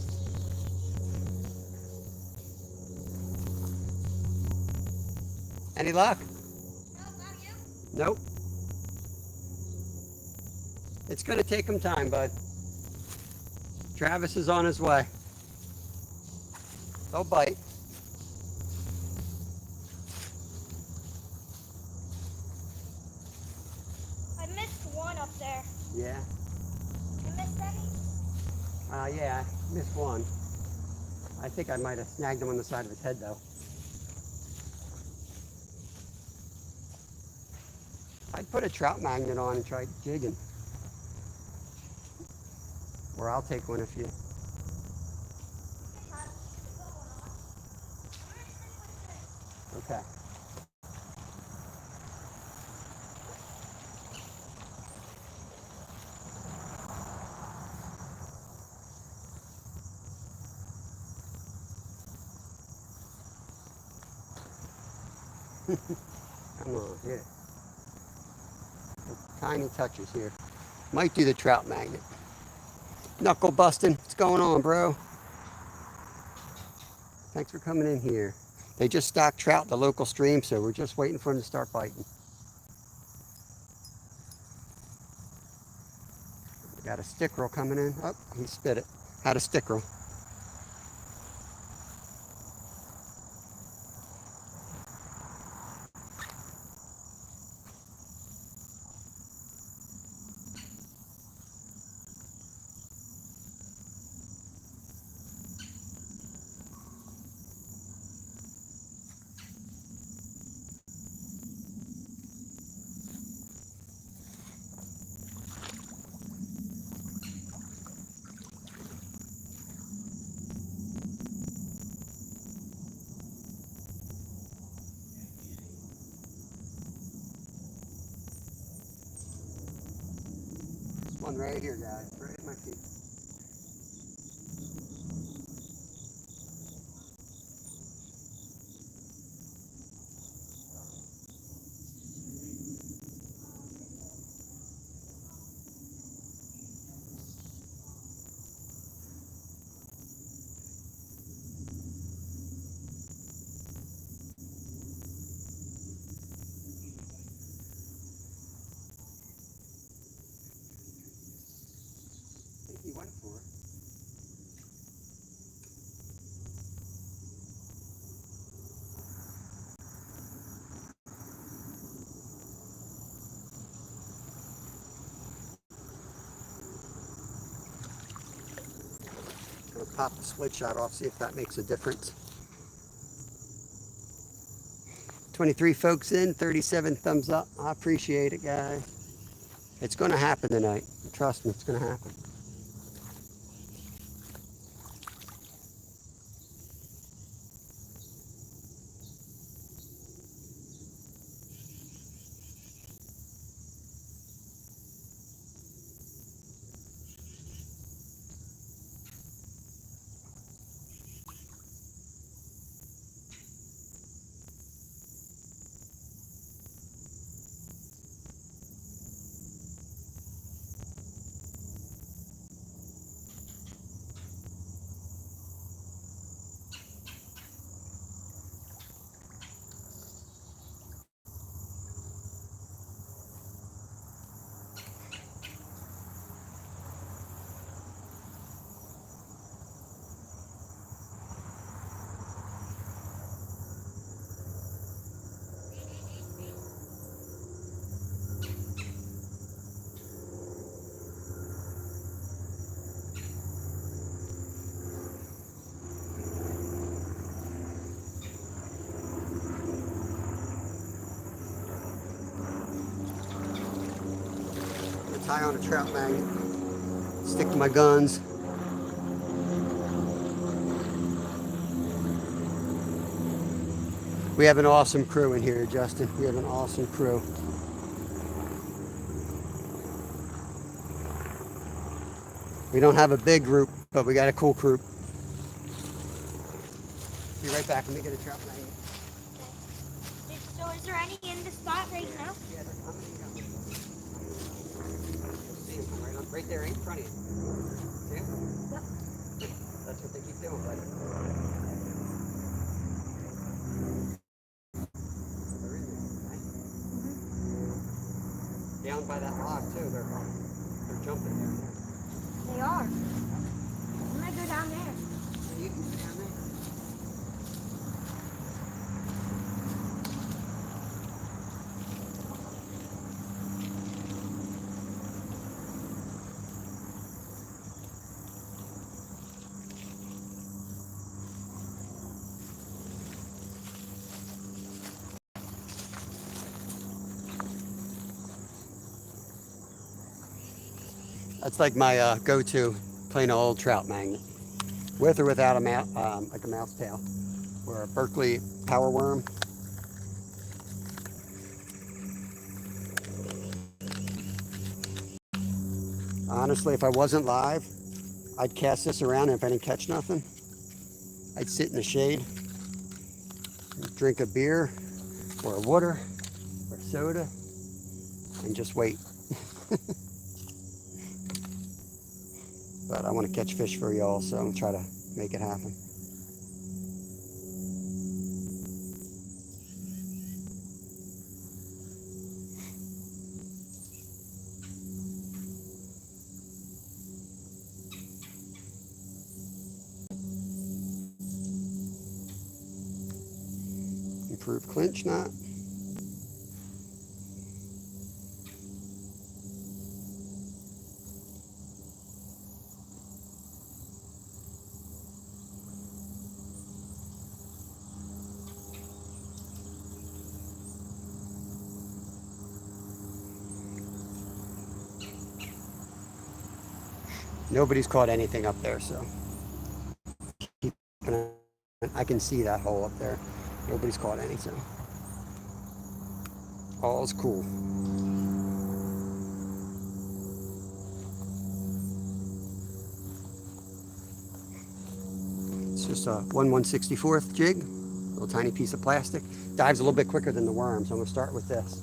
Speaker 1: Any luck?
Speaker 2: No, not you.
Speaker 1: Nope. It's going to take him time, bud. Travis is on his way. They'll bite.
Speaker 2: I missed one up there.
Speaker 1: Yeah.
Speaker 2: You missed any?
Speaker 1: Yeah, I missed one. I think I might have snagged him on the side of his head, though. I'd put a trout magnet on and try jigging. Or I'll take one if you... Okay. Come on, hit it. Tiny touches here. Might do the trout magnet. Knuckle busting. What's going on, bro? Thanks for coming in here. They just stocked trout in the local stream, so we're just waiting for them to start biting. Got a stickerel coming in. Oh, he spit it. Had a stickerel. One right here, guys, right at my feet. I think he went for it. Gonna pop the split shot off, see if that makes a difference. 23 folks in, 37 thumbs up. I appreciate it, guys. It's gonna happen tonight. Trust me, it's gonna happen. Tie on a trout magnet, stick to my guns. We have an awesome crew in here, Justin. We have an awesome crew. We don't have a big group, but we got a cool crew. Be right back. Let me get a trout magnet.
Speaker 2: So is there any in the spot right now?
Speaker 1: Yeah, they're coming. See them right on Right there in front of you. See him?
Speaker 2: Yep.
Speaker 1: That's what they keep doing, buddy. So they're in there, right? Down by that log too, they're jumping down there.
Speaker 2: They are. I'm gonna go down there.
Speaker 1: You can go down there. That's like my go-to plain old trout magnet, with or without a like a mouse tail or a Berkeley power worm. Honestly, if I wasn't live, I'd cast this around, and if I didn't catch nothing, I'd sit in the shade, drink a beer or a water or soda, and just wait. But I want to catch fish for y'all, so I'm going to try to make it happen. Improved clinch knot. Nobody's caught anything up there, so I can see that hole up there. Nobody's caught any, so all's cool. It's just a 1/164th jig, little tiny piece of plastic. Dives a little bit quicker than the worm, so I'm going to start with this.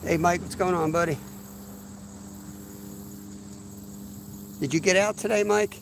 Speaker 1: Hey Mike, what's going on, buddy? Did you get out today, Mike?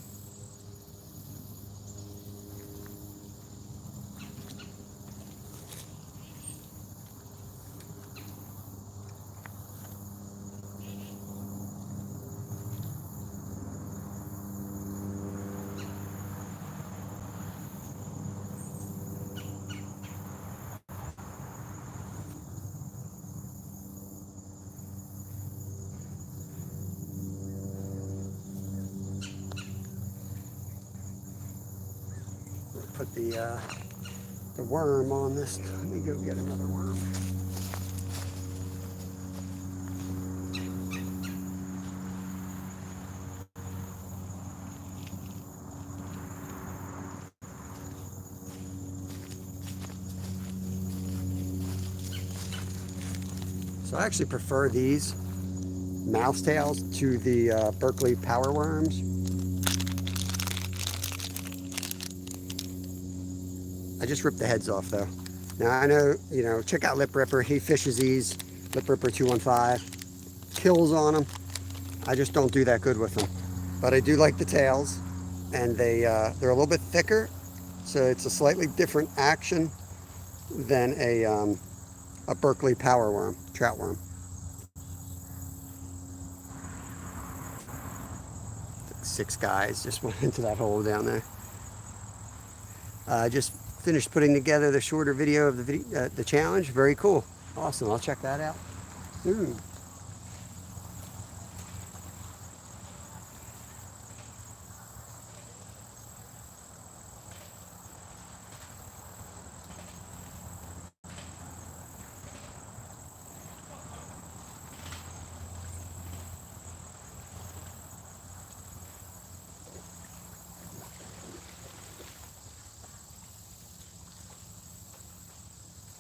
Speaker 1: Put the worm on this. Let me go get another worm. So I actually prefer these mouse tails to the Berkeley power worms. I just ripped the heads off though. Now I know, check out Lip Ripper. He fishes these, Lip Ripper 215. Kills on them. I just don't do that good with them. But I do like the tails, and they're a little bit thicker So it's a slightly different action than a Berkeley power worm, trout worm. Six guys just went into that hole down there. Just finished putting together the shorter video of the challenge. Very cool. Awesome. I'll check that out. Ooh.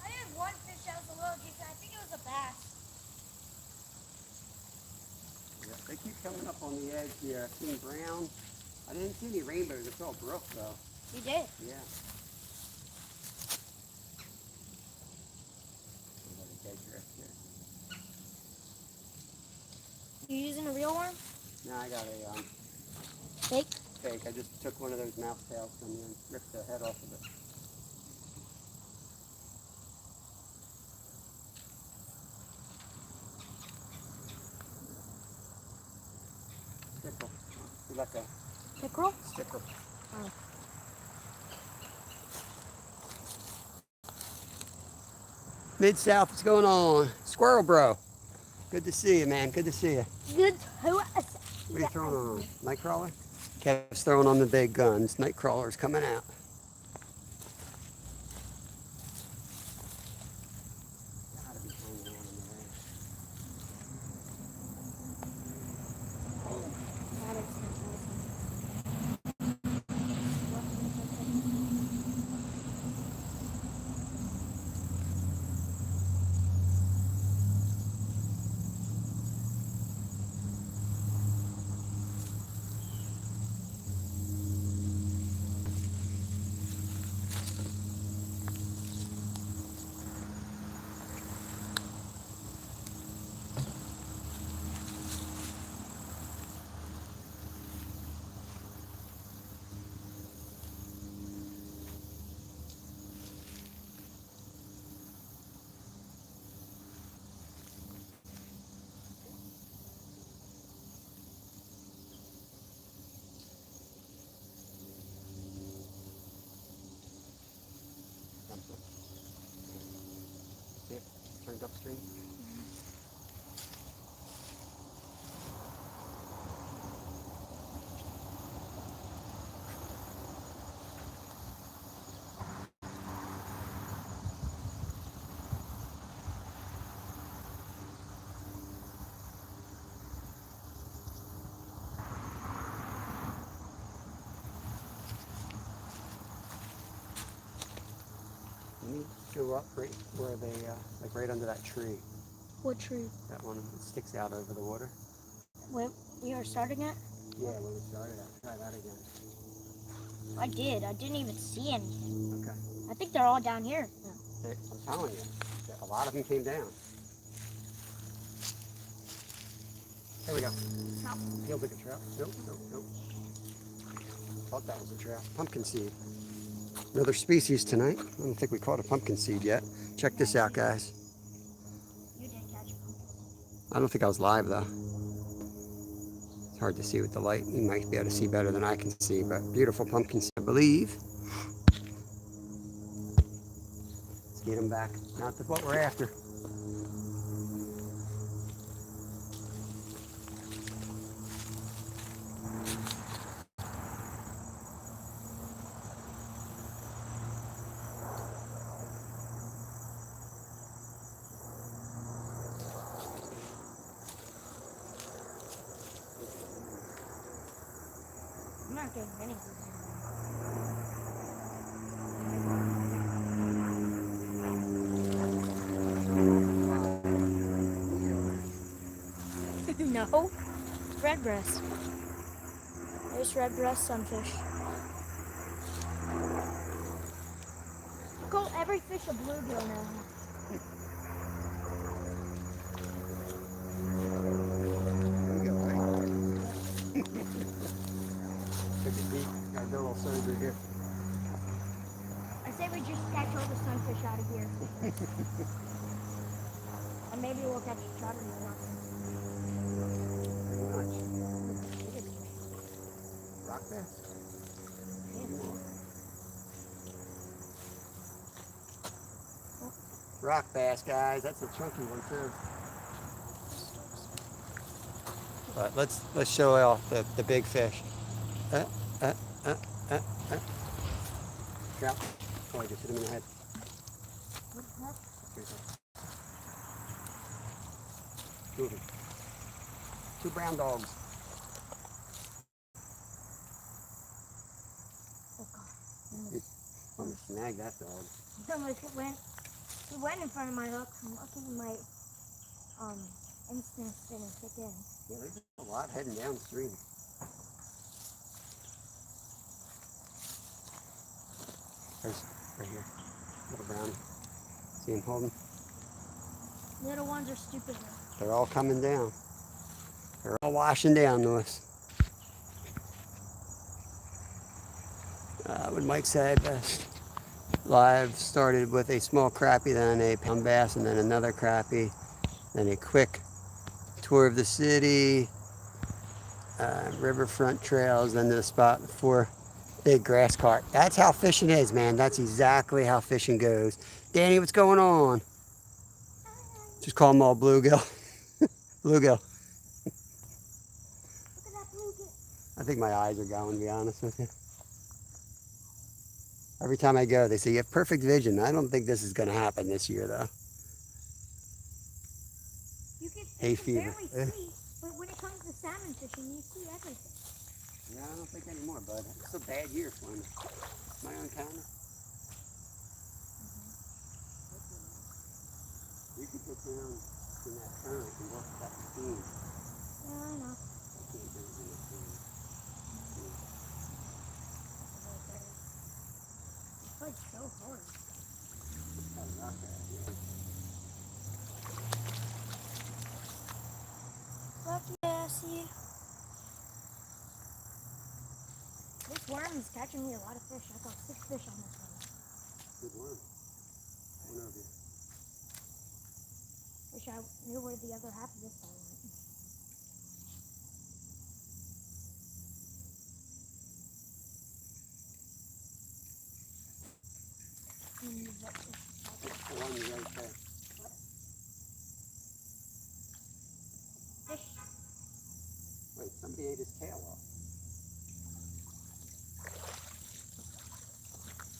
Speaker 2: I had one fish that was a little decent. I think it was a bass.
Speaker 1: Yeah, they keep coming up on the edge here. I've seen brown. I didn't see any rainbows. It's all brook though.
Speaker 2: You did?
Speaker 1: Yeah. Dead drift here.
Speaker 2: You using a real worm?
Speaker 1: No, I got a
Speaker 2: Fake?
Speaker 1: fake. I just took one of those mouse tails from you and ripped the head off of it. Stickle. You let go.
Speaker 2: Pickerel?
Speaker 1: Stickle.
Speaker 2: Oh.
Speaker 1: Mid-South, what's going on? Squirrel bro. Good to see you, man. Good to see you.
Speaker 2: Good.
Speaker 1: What are you throwing on? Nightcrawler? Kev's throwing on the big guns. Nightcrawler's coming out. Gotta be hanging on in the way. See it? Turned upstream. You need to go up right where they, like right under that tree.
Speaker 2: What tree?
Speaker 1: That one that sticks out over the water.
Speaker 2: Where we are starting at?
Speaker 1: Yeah, where we started at. Try that again.
Speaker 2: I did. I didn't even see any.
Speaker 1: Okay.
Speaker 2: I think they're all down here.
Speaker 1: I'm telling you, a lot of them came down. There we go.
Speaker 2: Stop.
Speaker 1: Feels like a trout. Nope, nope, nope. Thought that was a trout. Pumpkin seed. Another species tonight. I don't think we caught a pumpkin seed yet. Check this out, guys.
Speaker 2: You did catch one.
Speaker 1: I don't think I was live though. It's hard to see with the light. You might be able to see better than I can see, but beautiful pumpkin seed, I believe. Let's get them back. Not what we're after.
Speaker 2: I'm not getting anything. No. Red breast. There's red breast sunfish. Call every fish a bluegill now.
Speaker 1: There we go, right? Took it deep. Got a little surgery here.
Speaker 2: say we just catch all the sunfish out of here. And maybe we'll catch a trout or not.
Speaker 1: Pretty much. Rock bass? Rock bass, guys. That's a chunky one too. But let's show off the big fish. Uh, uh, uh, uh, uh. Trout. Oh, I just hit him in the head. Two of them. Two brown dogs.
Speaker 2: Oh God.
Speaker 1: I'm gonna snag that dog.
Speaker 2: He went in front of my hook. I'm lucky my instincts didn't kick in.
Speaker 1: Yeah, there's a lot heading downstream. There's right here. Little brown. See him holding?
Speaker 2: Little ones are stupid.
Speaker 1: They're all coming down. They're all washing down to us. What Mike said best. Live started with a small crappie, then a pound bass, and then another crappie, then a quick tour of the city, riverfront trails, then to the spot for big grass carp. That's how fishing is, man. That's exactly how fishing goes. Danny, what's going on? Just call them all bluegill. Bluegill.
Speaker 2: Look at that bluegill.
Speaker 1: I think my eyes are going, to be honest with you. Every time I go, they say you have perfect vision. I don't think this is going to happen this year, though.
Speaker 2: You can
Speaker 1: Hay fever.
Speaker 2: barely see, but when it comes to salmon fishing, you see everything.
Speaker 1: Yeah, I don't think anymore, bud. It's a bad year for me. My own camera. You could get down in that current and work that steam.
Speaker 2: Yeah, I know.
Speaker 1: I can't do it in the steam.
Speaker 2: It's like so hard.
Speaker 1: Kind of rock out here.
Speaker 2: Lucky Bessie. This worm is catching me a lot of fish. I caught 6 fish on this one.
Speaker 1: Good worm. One over here.
Speaker 2: Wish I knew where the other half of this one went.
Speaker 1: That's the one right there.
Speaker 2: Fish.
Speaker 1: Wait, somebody ate his tail off.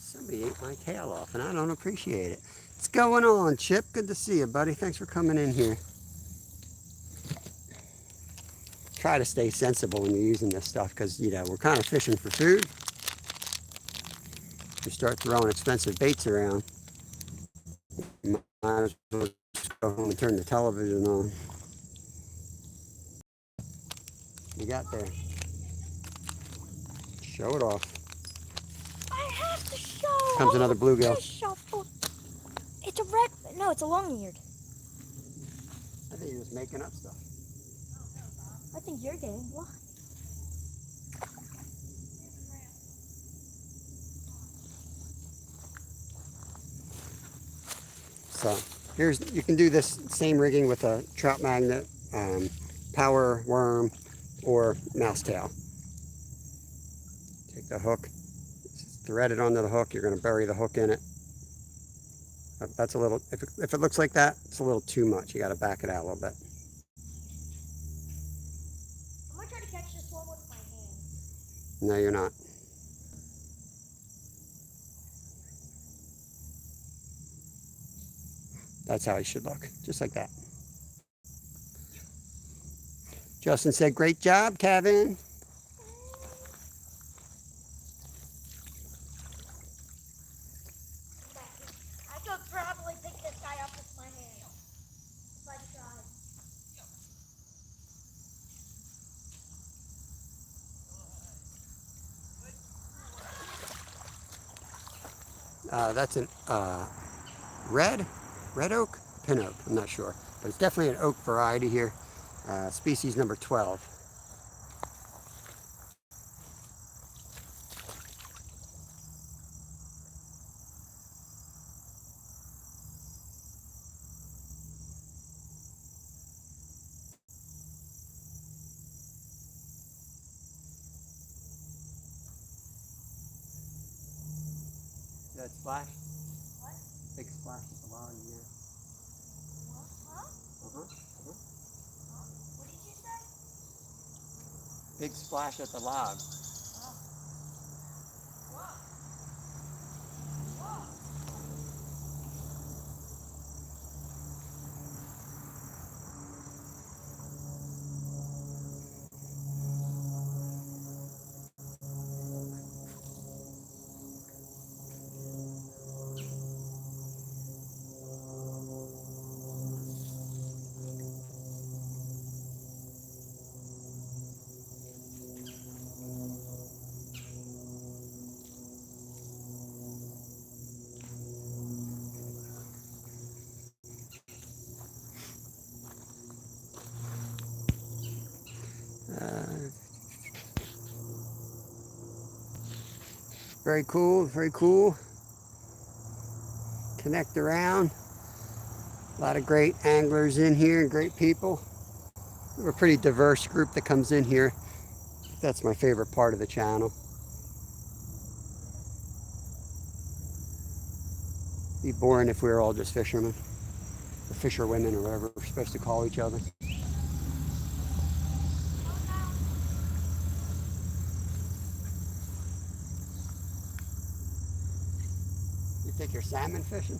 Speaker 1: Somebody ate my tail off, and I don't appreciate it. What's going on, Chip? Good to see you, buddy. Thanks for coming in here. Try to stay sensible when you're using this stuff because, you know, we're kind of fishing for food. You start throwing expensive baits around, you might as well just go home and turn the television on. You got there. Show it off.
Speaker 2: I have to show.
Speaker 1: Comes another bluegill.
Speaker 2: It's a red. No, it's a long-eared.
Speaker 1: I think you're just making up stuff.
Speaker 2: I think you're gay. What?
Speaker 1: So you can do this same rigging with a trout magnet, power worm, or mouse tail. Take the hook, thread it onto the hook. You're going to bury the hook in it. That's a little, if it looks like that, it's a little too much. You got to back it out a little bit.
Speaker 2: I'm going to try to catch this one with my hand.
Speaker 1: No, you're not. That's how he should look, just like that. Justin said, great job, Kevin.
Speaker 2: I could probably pick this guy up with my hand. If I tried.
Speaker 1: That's an red oak, pin oak, I'm not sure. But it's definitely an oak variety here. Species number 12. splash?
Speaker 2: What?
Speaker 1: Big splash at the log, yeah.
Speaker 2: What? Huh?
Speaker 1: Uh-huh.
Speaker 2: Huh? What did you say?
Speaker 1: Big splash at the log.
Speaker 2: Oh. What? What?
Speaker 1: Very cool, very cool. Connect around. A lot of great anglers in here and great people. We're a pretty diverse group that comes in here. That's my favorite part of the channel. It'd be boring if we were all just fishermen, or fisherwomen, or whatever we're supposed to call each other. You think you're salmon fishing?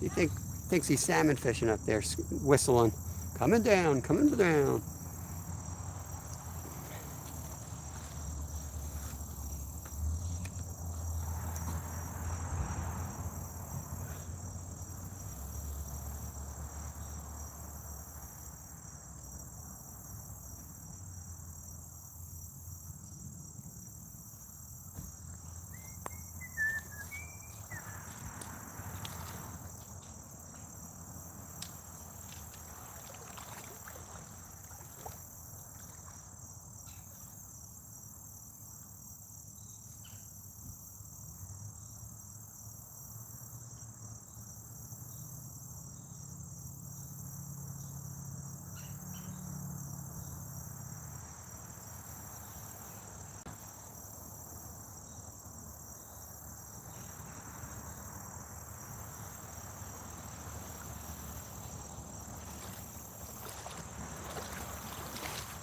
Speaker 1: He thinks he's salmon fishing up there, whistling, coming down, coming down.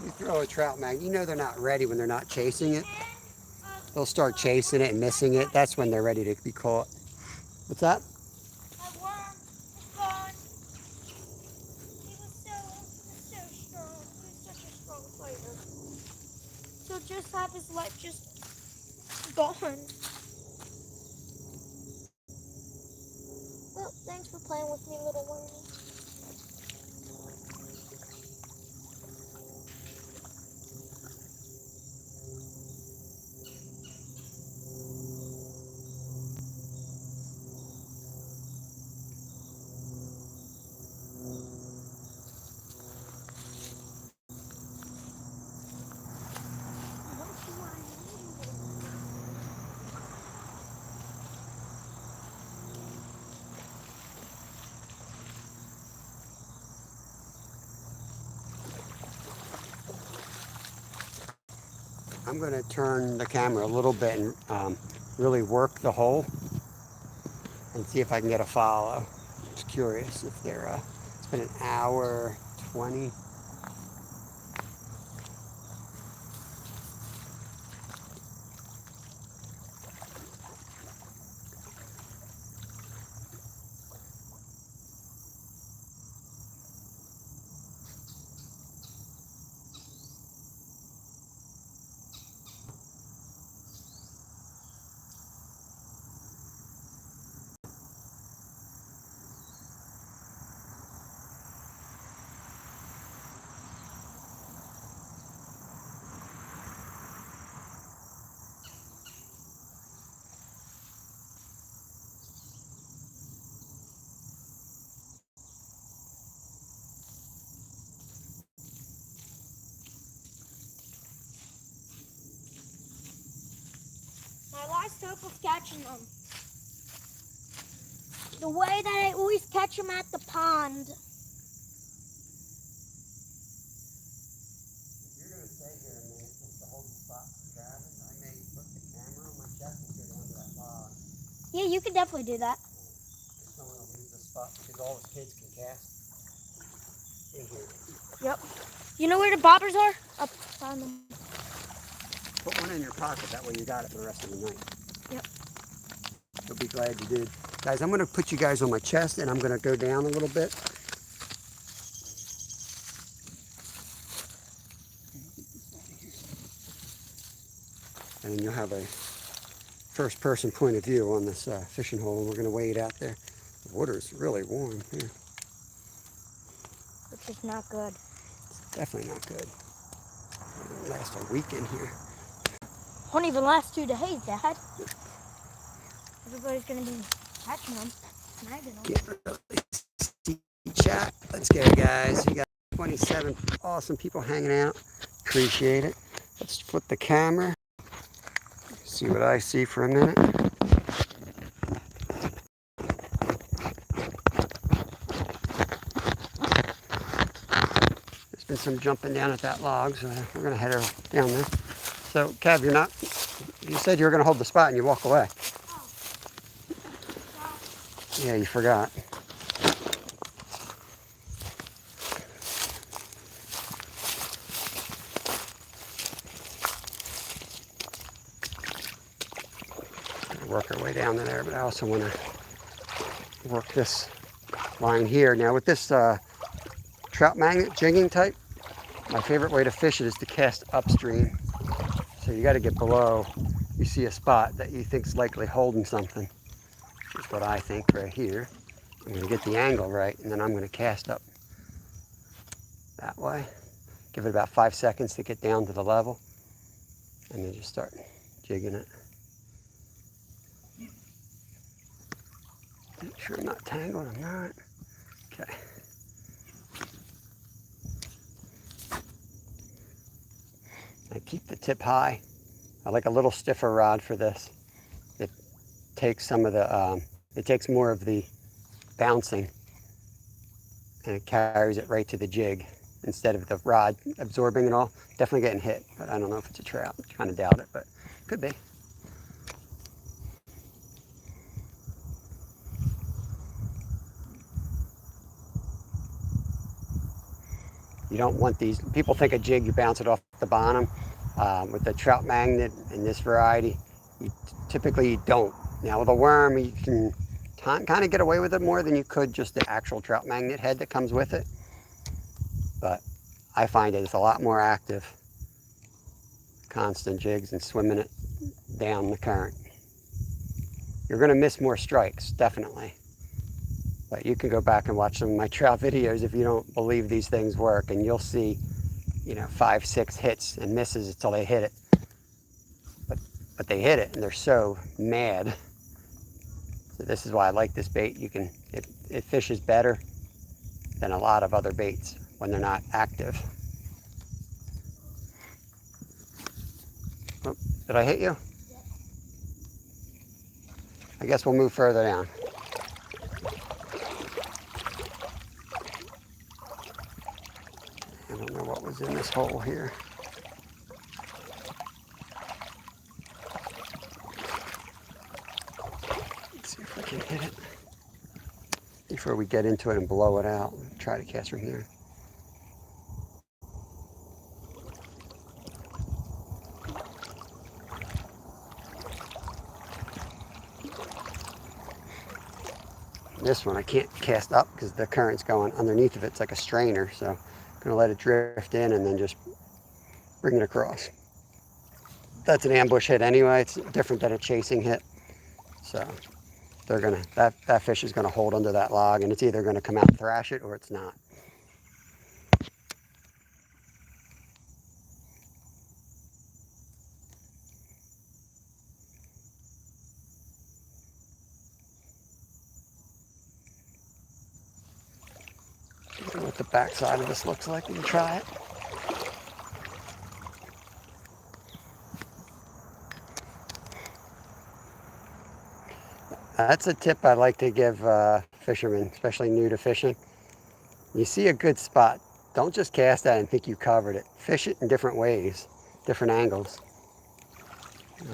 Speaker 1: You throw a trout magnet, you know they're not ready when they're not chasing it. They'll start chasing it and missing it. That's when they're ready to be caught. What's that?
Speaker 2: My worm is gone. He was so strong. He was such a strong fighter. So just have his life just gone. Well, thanks for playing with me, little wormy.
Speaker 1: I'm going to turn the camera a little bit and really work the hole and see if I can get a follow. Just curious if they're, it's been an hour 20.
Speaker 2: My last hope of catching them. The way that I always catch them at the pond.
Speaker 1: You're going to stay here a minute just to hold the spot for Travis. I may put the camera on my chest and go down
Speaker 2: Yeah, you could definitely do that.
Speaker 1: I want to leave this spot because all the kids can cast in here.
Speaker 2: Yep. You know where the bobbers are? Up, found them.
Speaker 1: Put one in your pocket, that way you got it for the rest of the night.
Speaker 2: Yep.
Speaker 1: You'll be glad you did. Guys, I'm going to put you guys on my chest and I'm going to go down a little bit. And you'll have a first person point of view on this fishing hole, and we're going to wade out there. The water is really warm here.
Speaker 2: Which is not good.
Speaker 1: It's definitely not good. It'll last a week in here.
Speaker 2: Won't even last 2 days, Dad. Everybody's going to be catching them, snagging them.
Speaker 1: Can't really see chat. Let's go, guys. You got 27 awesome people hanging out. Appreciate it. Let's flip the camera. See what I see for a minute. There's been some jumping down at that log, so we're going to head down there. So, Kev, you said you were going to hold the spot and you walk away. Yeah, you forgot. Work our way down to there, but I also want to work this line here. Now with this trout magnet jigging type, my favorite way to fish it is to cast upstream. So you got to get below. You see a spot that you think is likely holding something. That's what I think right here. I'm going to get the angle right, and then I'm going to cast up that way. Give it about 5 seconds to get down to the level, and then just start jigging it. Make sure I'm not tangled, I'm not. Okay. I keep the tip high. I like a little stiffer rod for this. It takes some of the, it takes more of the bouncing and it carries it right to the jig instead of the rod absorbing it all. Definitely getting hit, but I don't know if it's a trout. I kind of doubt it, but could be. You don't want these, people think a jig, you bounce it off the bottom. With the trout magnet in this variety, typically you don't. Now with a worm, you can kind of get away with it more than you could just the actual trout magnet head that comes with it. But I find it's a lot more active, constant jigs and swimming it down the current. You're gonna miss more strikes, definitely. But you can go back and watch some of my trout videos if you don't believe these things work, and you'll see, 5, 6 hits and misses until they hit it. But they hit it, and they're so mad. So this is why I like this bait. It fishes better than a lot of other baits when they're not active. Oh, did I hit you?
Speaker 2: Yeah.
Speaker 1: I guess we'll move further down. I don't know what was in this hole here. Let's see if I can hit it before we get into it and blow it out. Try to cast from here. This one I can't cast up because the current's going underneath of it. It's like a strainer, so I'm gonna let it drift in and then just bring it across. That's an ambush hit anyway. It's different than a chasing hit. So that fish is gonna hold under that log, and it's either gonna come out and thrash it or it's not. What the back side of this looks like. We can try it. That's a tip I like to give fishermen, especially new to fishing. You see a good spot, don't just cast at it and think you covered it. Fish it in different ways, different angles.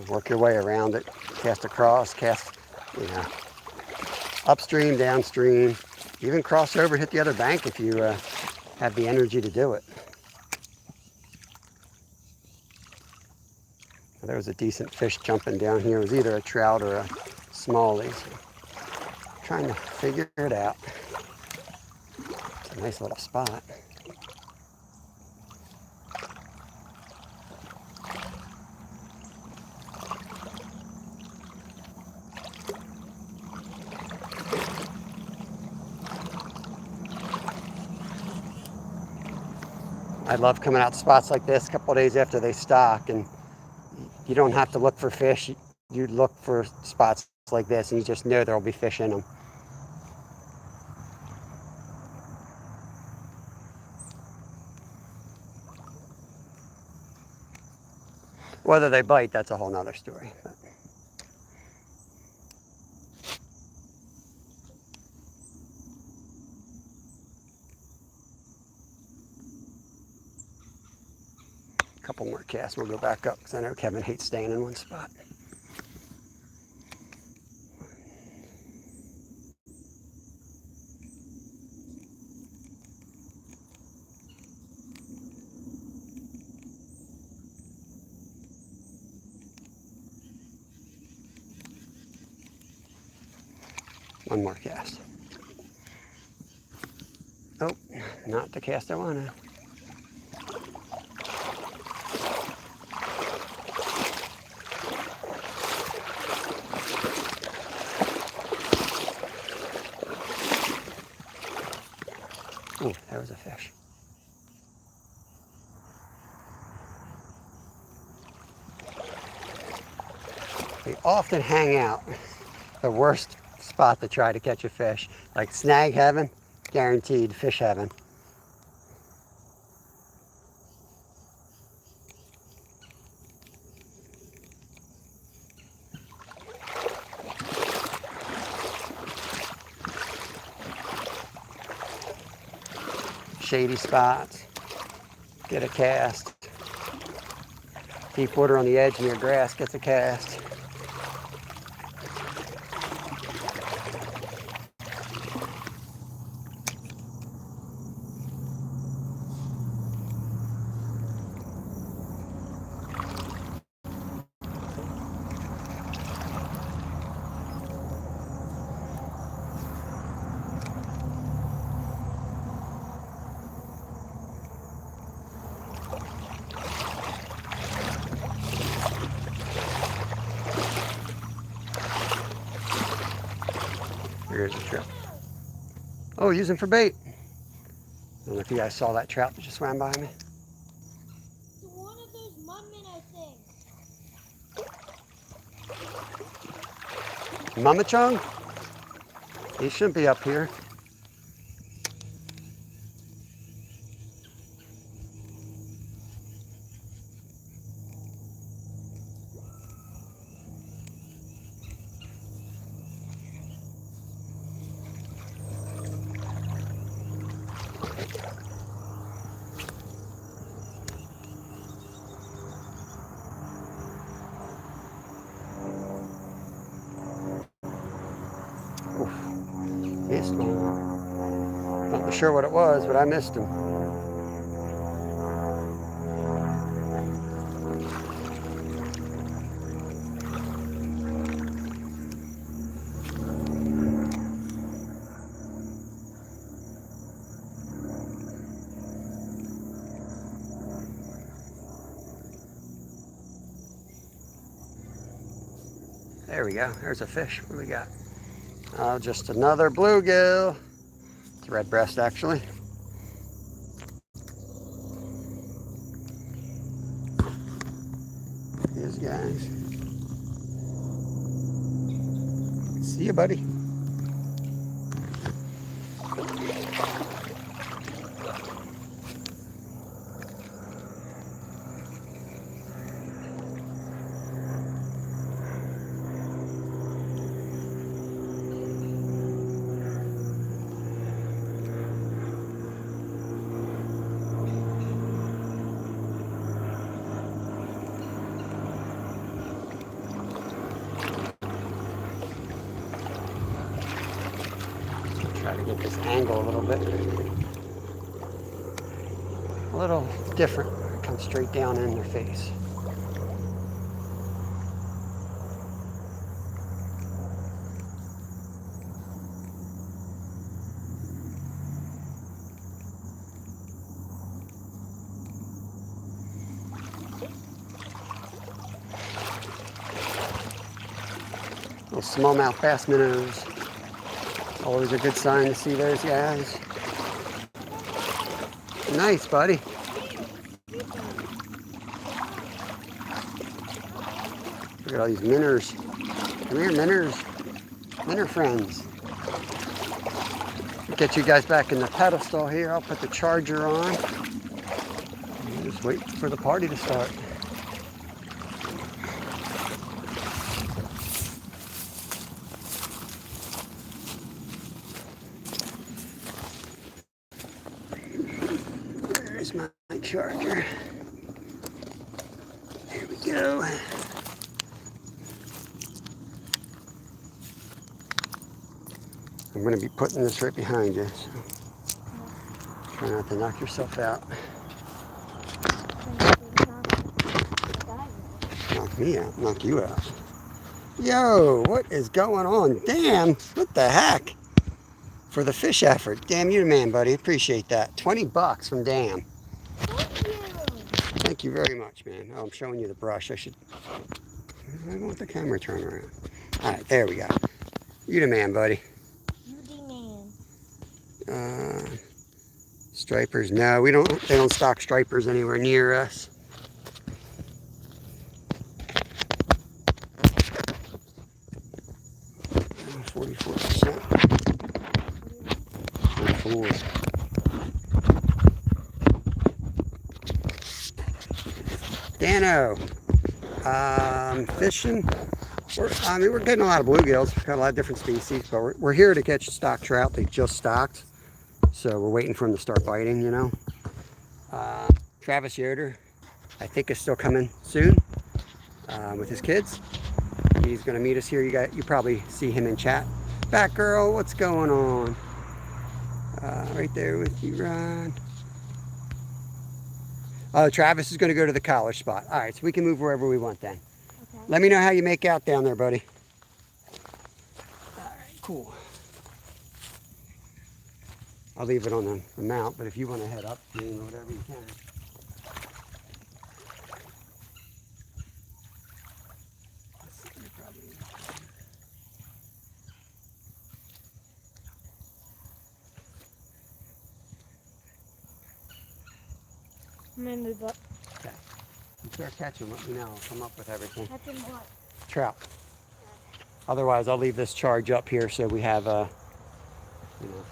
Speaker 1: Work your way around it. Cast across, cast you know, upstream, downstream, even cross over, hit the other bank if you have the energy to do it. There was a decent fish jumping down here. It was either a trout or a smallie. So trying to figure it out. It's a nice little spot. I love coming out to spots like this a couple of days after they stock, and you don't have to look for fish. You look for spots like this and you just know there'll be fish in them. Whether they bite, that's a whole nother story. But a couple more casts, we'll go back up because I know Kevin hates staying in one spot. One more cast. Oh, not the cast I wanted. Oh, there was a fish. They often hang out the worst spot to try to catch a fish. Like snag heaven, guaranteed fish heaven. Shady spots, get a cast. Deep water on the edge near grass gets a cast. Here's a trout. Oh, use him for bait. I don't know if you guys saw that trout that just swam by me.
Speaker 2: It's one of those mudmen, I think.
Speaker 1: Mama Chung? He shouldn't be up here. Missed one. Not sure what it was, but I missed him. There we go. There's a fish. What do we got? Just another bluegill. It's a red breast, actually. These guys. See you, buddy. Try to get this angle a little bit. A little different. Come straight down in their face. Little smallmouth bass minnows. Always a good sign to see those guys. Nice, buddy. Look at all these minners. Come here, minners. Minner friends. Get you guys back in the pedestal here. I'll put the charger on. Just wait for the party to start. There's my charger. There we go. I'm going to be putting this right behind you, so try not to knock yourself out. Knock me out, knock you out. Yo, what is going on? Damn, what the heck? For the fish effort. Damn, you the man, buddy. Appreciate that. $20 from Dan. Thank you very much, man. Oh, I'm showing you the brush. I don't want the camera turned around. All right, there we go. You the man, buddy. Stripers, no, they don't stock stripers anywhere near us. Oh, 44%. 44. Dano, fishing. We're getting a lot of bluegills. We've got a lot of different species, but we're here to catch stock trout. They just stocked. So we're waiting for them to start biting, you know. Travis Yoder, I think, is still coming soon with his kids. He's going to meet us here. You probably see him in chat. Batgirl, what's going on? Right there with you, Ron. Travis is going to go to the college spot. All right, so we can move wherever we want then. Okay. Let me know how you make out down there, buddy. All right, cool. I'll leave it on the mount, but if you want to head up, whatever you can.
Speaker 2: I'm gonna move up.
Speaker 1: Okay. You start catching, let me know. I'll come up with everything.
Speaker 2: Catching what?
Speaker 1: Trout. Otherwise, I'll leave this charge up here so we have you know.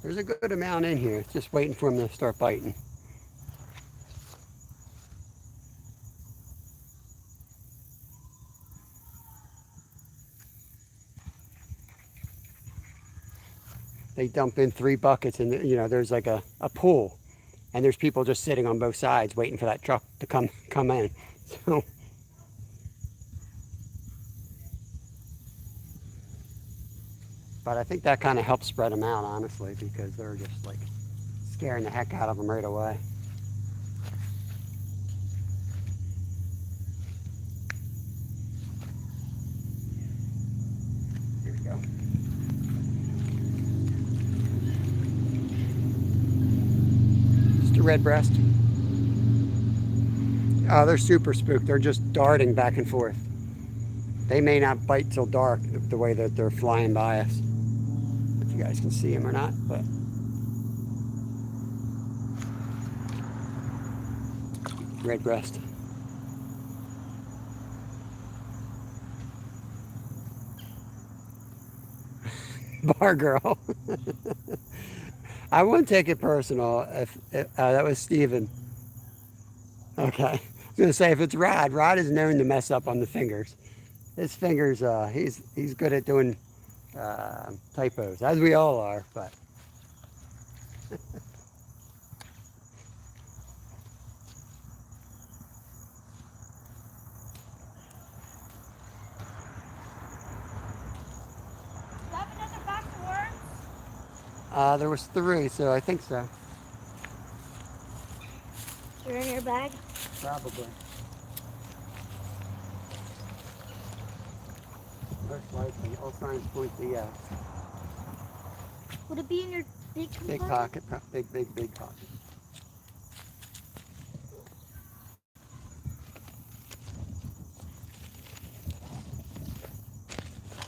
Speaker 1: There's a good amount in here. It's just waiting for them to start biting. They dump in 3 buckets and, there's like a pool. And there's people just sitting on both sides waiting for that truck to come in. So, but I think that kind of helps spread them out, honestly, because they're just like scaring the heck out of them right away. Here we go. Just a red breast. Oh, they're super spooked. They're just darting back and forth. They may not bite till dark the way that they're flying by us. If you guys can see them or not, but red breast. Bar girl. I wouldn't take it personal if that was Steven. Okay. I was gonna say if it's Rod, Rod is known to mess up on the fingers. His fingers, he's good at doing typos, as we all are. But
Speaker 2: You have another box of worms?
Speaker 1: there was 3, so I think so.
Speaker 2: They're in your bag?
Speaker 1: Probably. Most likely. All signs point to yes.
Speaker 2: Would it be in your big
Speaker 1: Big
Speaker 2: compartment?
Speaker 1: pocket, big pocket.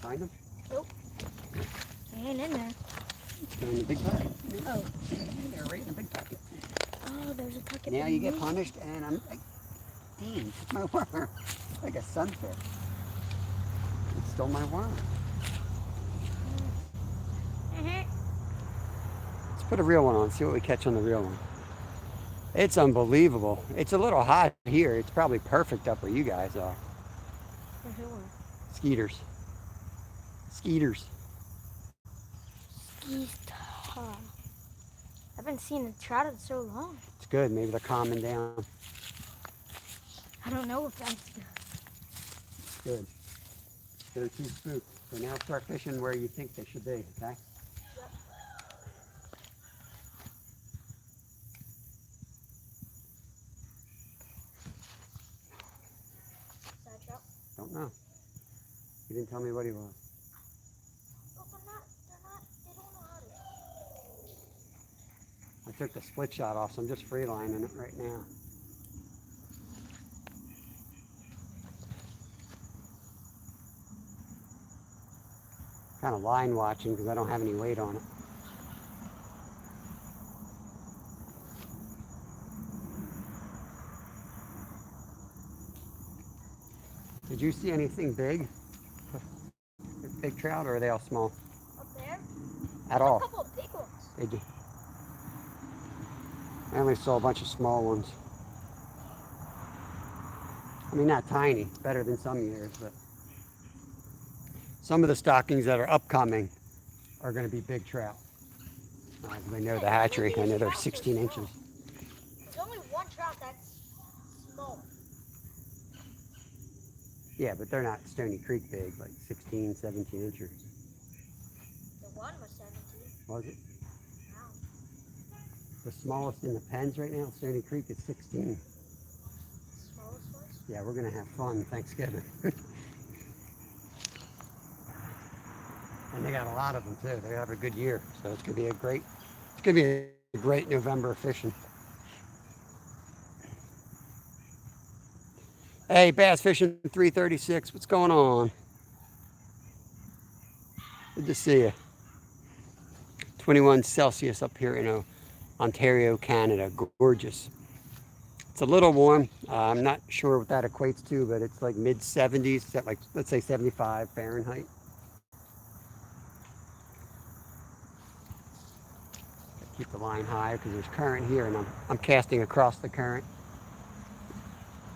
Speaker 1: Find them?
Speaker 2: Nope. They ain't in there.
Speaker 1: They're in the big pocket.
Speaker 2: Oh.
Speaker 1: They're right in the big pocket.
Speaker 2: Oh, there's a pocket.
Speaker 1: Now you get
Speaker 2: beneath.
Speaker 1: punished, and I'm like, damn, it's my worm. Like a sunfish. It stole my worm.
Speaker 2: Mhm.
Speaker 1: Let's put a real one on, see what we catch on the real one. It's unbelievable. It's a little hot here. It's probably perfect up where you guys are.
Speaker 2: For who?
Speaker 1: Skeeters. Skeeters.
Speaker 2: Skeeter. I haven't seen a trout in so long.
Speaker 1: It's good. Maybe they're calming down.
Speaker 2: I don't know if that's good.
Speaker 1: It's good. They're too spooked. So now start fishing where you think they should be, okay?
Speaker 2: Is that a trout?
Speaker 1: Don't know. He didn't tell me what he was.
Speaker 2: Oh, they don't know how to.
Speaker 1: I took the split shot off, so I'm just free lining it right now. Kind of line watching because I don't have any weight on it. Did you see anything big? Big trout, or are they all small?
Speaker 2: Up there?
Speaker 1: At
Speaker 2: A
Speaker 1: all?
Speaker 2: couple of big ones.
Speaker 1: They do. I only saw a bunch of small ones. I mean, not tiny, better than some years, but some of the stockings that are upcoming are going to be big trout. I know the hatchery. I know they're 16 inches.
Speaker 2: There's only one trout that's small.
Speaker 1: Yeah, but they're not Stony Creek big, like 16, 17 inches.
Speaker 2: The one was 17.
Speaker 1: Was it?
Speaker 2: Wow.
Speaker 1: The smallest in the pens right now, Stony Creek, is 16.
Speaker 2: Smallest ones?
Speaker 1: Yeah, we're going to have fun Thanksgiving. And they got a lot of them too. They have a good year, so it's gonna be a great November of fishing. Hey, Bass Fishing 336, what's going on? Good to see you. 21 Celsius up here in Ontario, Canada. Gorgeous. It's a little warm. I'm not sure what that equates to, but it's like mid 70s, like let's say 75 Fahrenheit. Keep the line high because there's current here, and I'm casting across the current.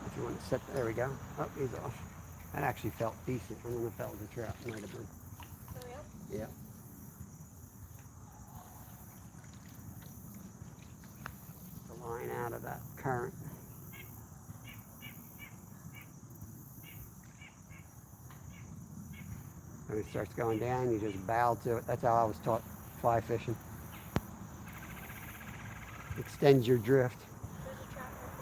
Speaker 1: If you want to set, there we go. Oh, he's off. That actually felt decent. I don't know if that was a trout. Might have been.
Speaker 2: For real?
Speaker 1: Yeah. The line out of that current. When it starts going down, you just bow to it. That's how I was taught fly fishing. Extends your drift.
Speaker 2: There's a trout right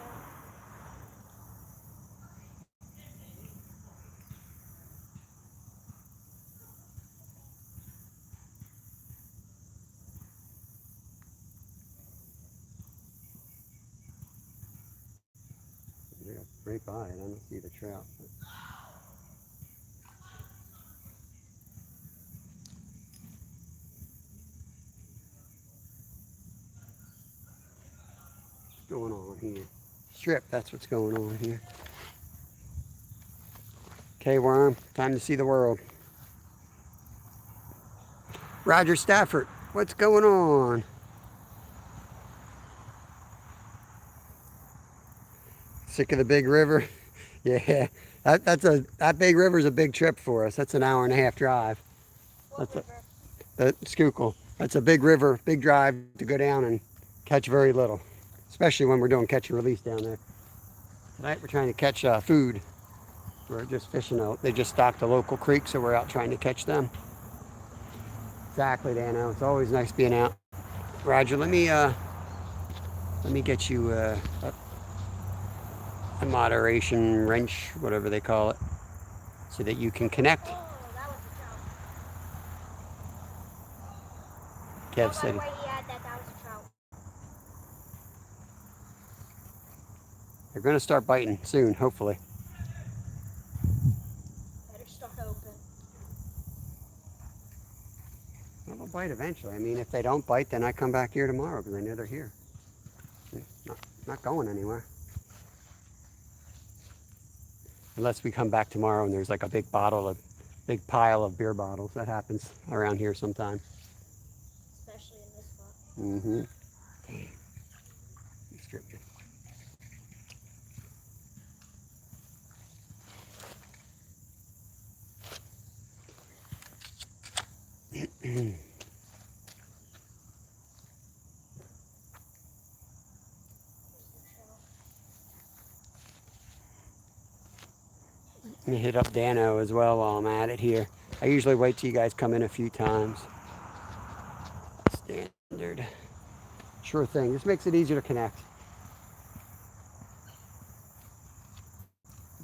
Speaker 2: there.
Speaker 1: Yeah, right by it. I don't see the trout. What's going on here? Strip, that's what's going on here. Okay, worm, time to see the world. Roger Stafford, what's going on? Sick of the big river? Yeah, that big river's a big trip for us. That's an hour-and-a-half drive.
Speaker 2: What
Speaker 1: That's
Speaker 2: river?
Speaker 1: the Schuylkill. That's a big river, big drive to go down and catch very little, especially when we're doing catch and release down there. Tonight we're trying to catch food. We're just fishing out. They just stocked a local creek, so we're out trying to catch them. Exactly, Dano. It's always nice being out. Roger, let me get you a moderation wrench, whatever they call it, so that you can connect.
Speaker 2: Oh, that was a trout.
Speaker 1: Kev
Speaker 2: No
Speaker 1: said
Speaker 2: matter where he had that, that was a trout.
Speaker 1: they're going to start biting soon, hopefully.
Speaker 2: Better start open.
Speaker 1: Well, they'll bite eventually. I mean, if they don't bite, then I come back here tomorrow because I know they're here. Not going anywhere. Unless we come back tomorrow and there's like a big pile of beer bottles. That happens around here sometimes.
Speaker 2: Especially in this spot.
Speaker 1: Mm-hmm. Damn. You stripped it. Let me hit up Dano as well while I'm at it here. I usually wait till you guys come in a few times. Standard. Sure thing. This makes it easier to connect.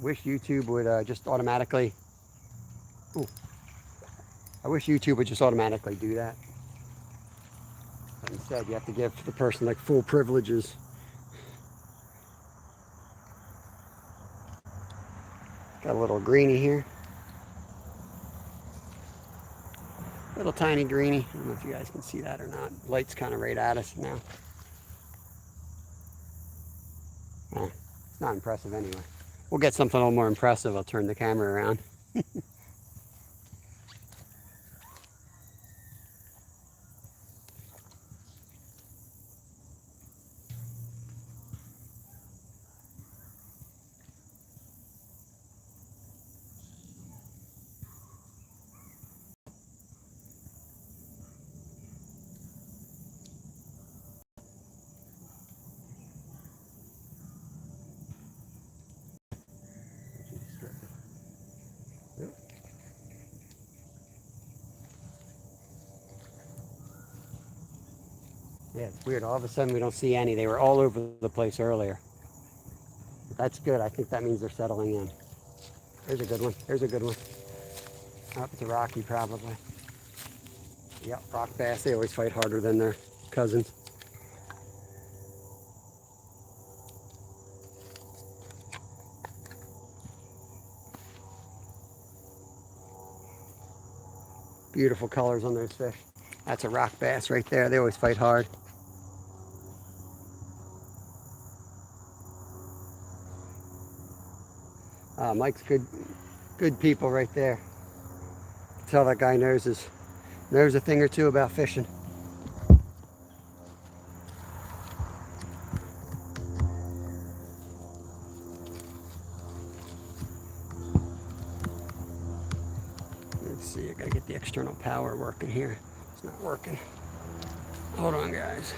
Speaker 1: Wish YouTube would just automatically. Ooh. I wish YouTube would just automatically do that. But instead, you have to give the person like full privileges. Got a little greenie here. Little tiny greenie. I don't know if you guys can see that or not. Light's kind of right at us now. It's not impressive anyway. We'll get something a little more impressive. I'll turn the camera around. Yeah, it's weird. All of a sudden we don't see any. They were all over the place earlier. But that's good. I think that means they're settling in. There's a good one. There's a good one. Oh, it's a Rocky probably. Yep, rock bass. They always fight harder than their cousins. Beautiful colors on those fish. That's a rock bass right there. They always fight hard. Mike's good people right there. Tell that guy knows a thing or two about fishing. Let's see, I gotta get the external power working here. It's not working. Hold on, guys.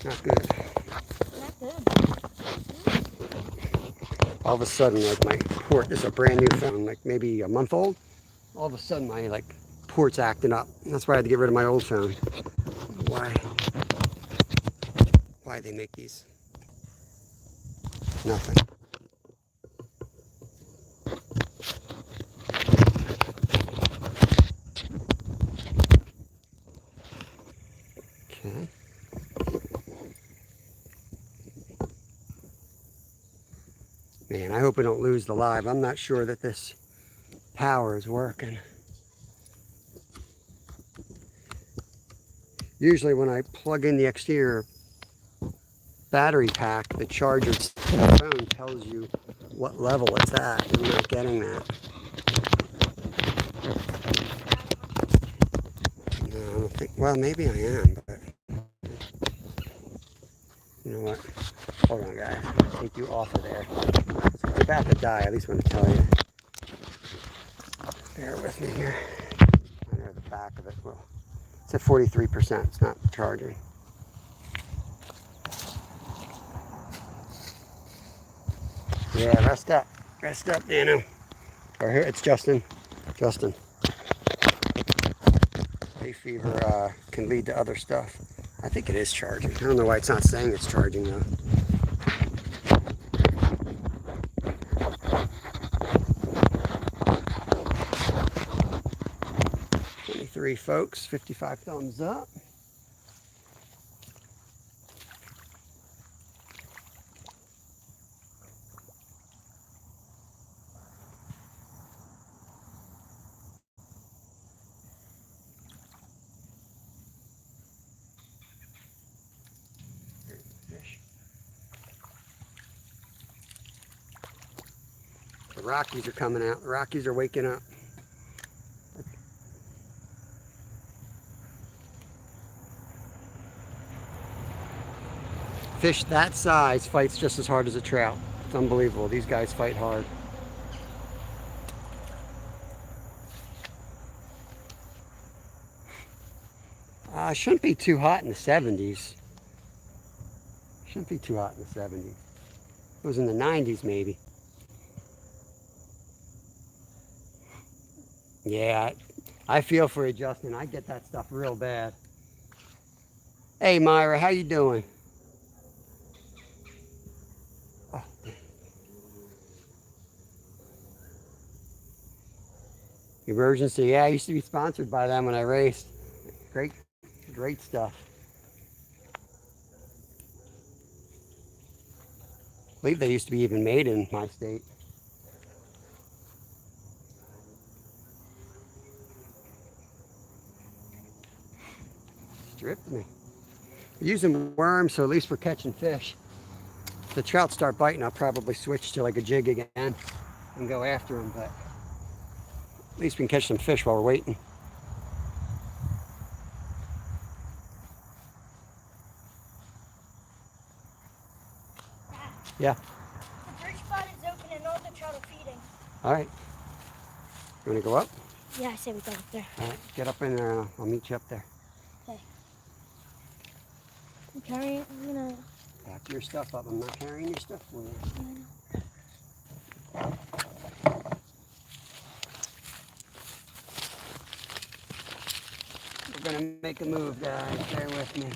Speaker 1: Not good.
Speaker 2: Not good.
Speaker 1: All of a sudden, like my port, this is a brand new phone, like maybe a month old. All of a sudden, my like port's acting up. That's why I had to get rid of my old phone. Why they make these? Nothing. Okay. Man, I hope we don't lose the live. I'm not sure that this power is working. Usually when I plug in the exterior battery pack, the charger the phone tells you what level it's at. I'm not getting that. No, I don't think, well, maybe I am, but you know what? Hold on, guys. I'm going to take you off of there. It's about to die, I at least want to tell you. Bear with me here. I know the back of it. Well, it's at 43%. It's not charging. Yeah, rest up. Rest up, Dano. Or here, it's Justin. Justin. Hay fever can lead to other stuff. I think it is charging. I don't know why it's not saying it's charging though. Three folks, 55 thumbs up. There's the fish. The Rockies are coming out. The Rockies are waking up. Fish that size fights just as hard as a trout. It's unbelievable. These guys fight hard. Shouldn't be too hot in the 70s. Shouldn't be too hot in the 70s. It was in the 90s maybe. Yeah, I feel for you, Justin. I get that stuff real bad. Hey, Myra, how you doing? Oh. Emergency. Yeah, I used to be sponsored by them when I raced. Great stuff. I believe they used to be even made in my state. Stripped me. We're using worms, so at least we're catching fish. If the trout start biting, I'll probably switch to like a jig again and go after them, but at least we can catch some fish while we're waiting. Yeah.
Speaker 2: The bridge spot is open and all the trout are feeding.
Speaker 1: All right. You want to go up?
Speaker 2: Yeah, I say we go up there.
Speaker 1: All right. Get up in there. I'll meet you up there.
Speaker 2: Okay. I'm gonna
Speaker 1: Pack your stuff up. I'm not carrying your stuff for you. We're gonna make a move, guys. Bear with me.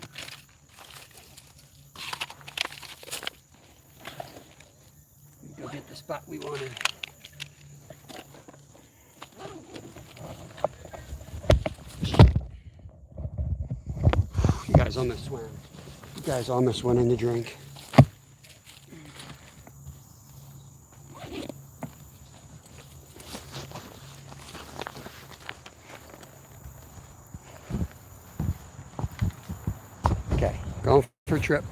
Speaker 1: Go get the spot we wanted. You guys almost swam. You guys almost went in the drink. Okay, going for a trip.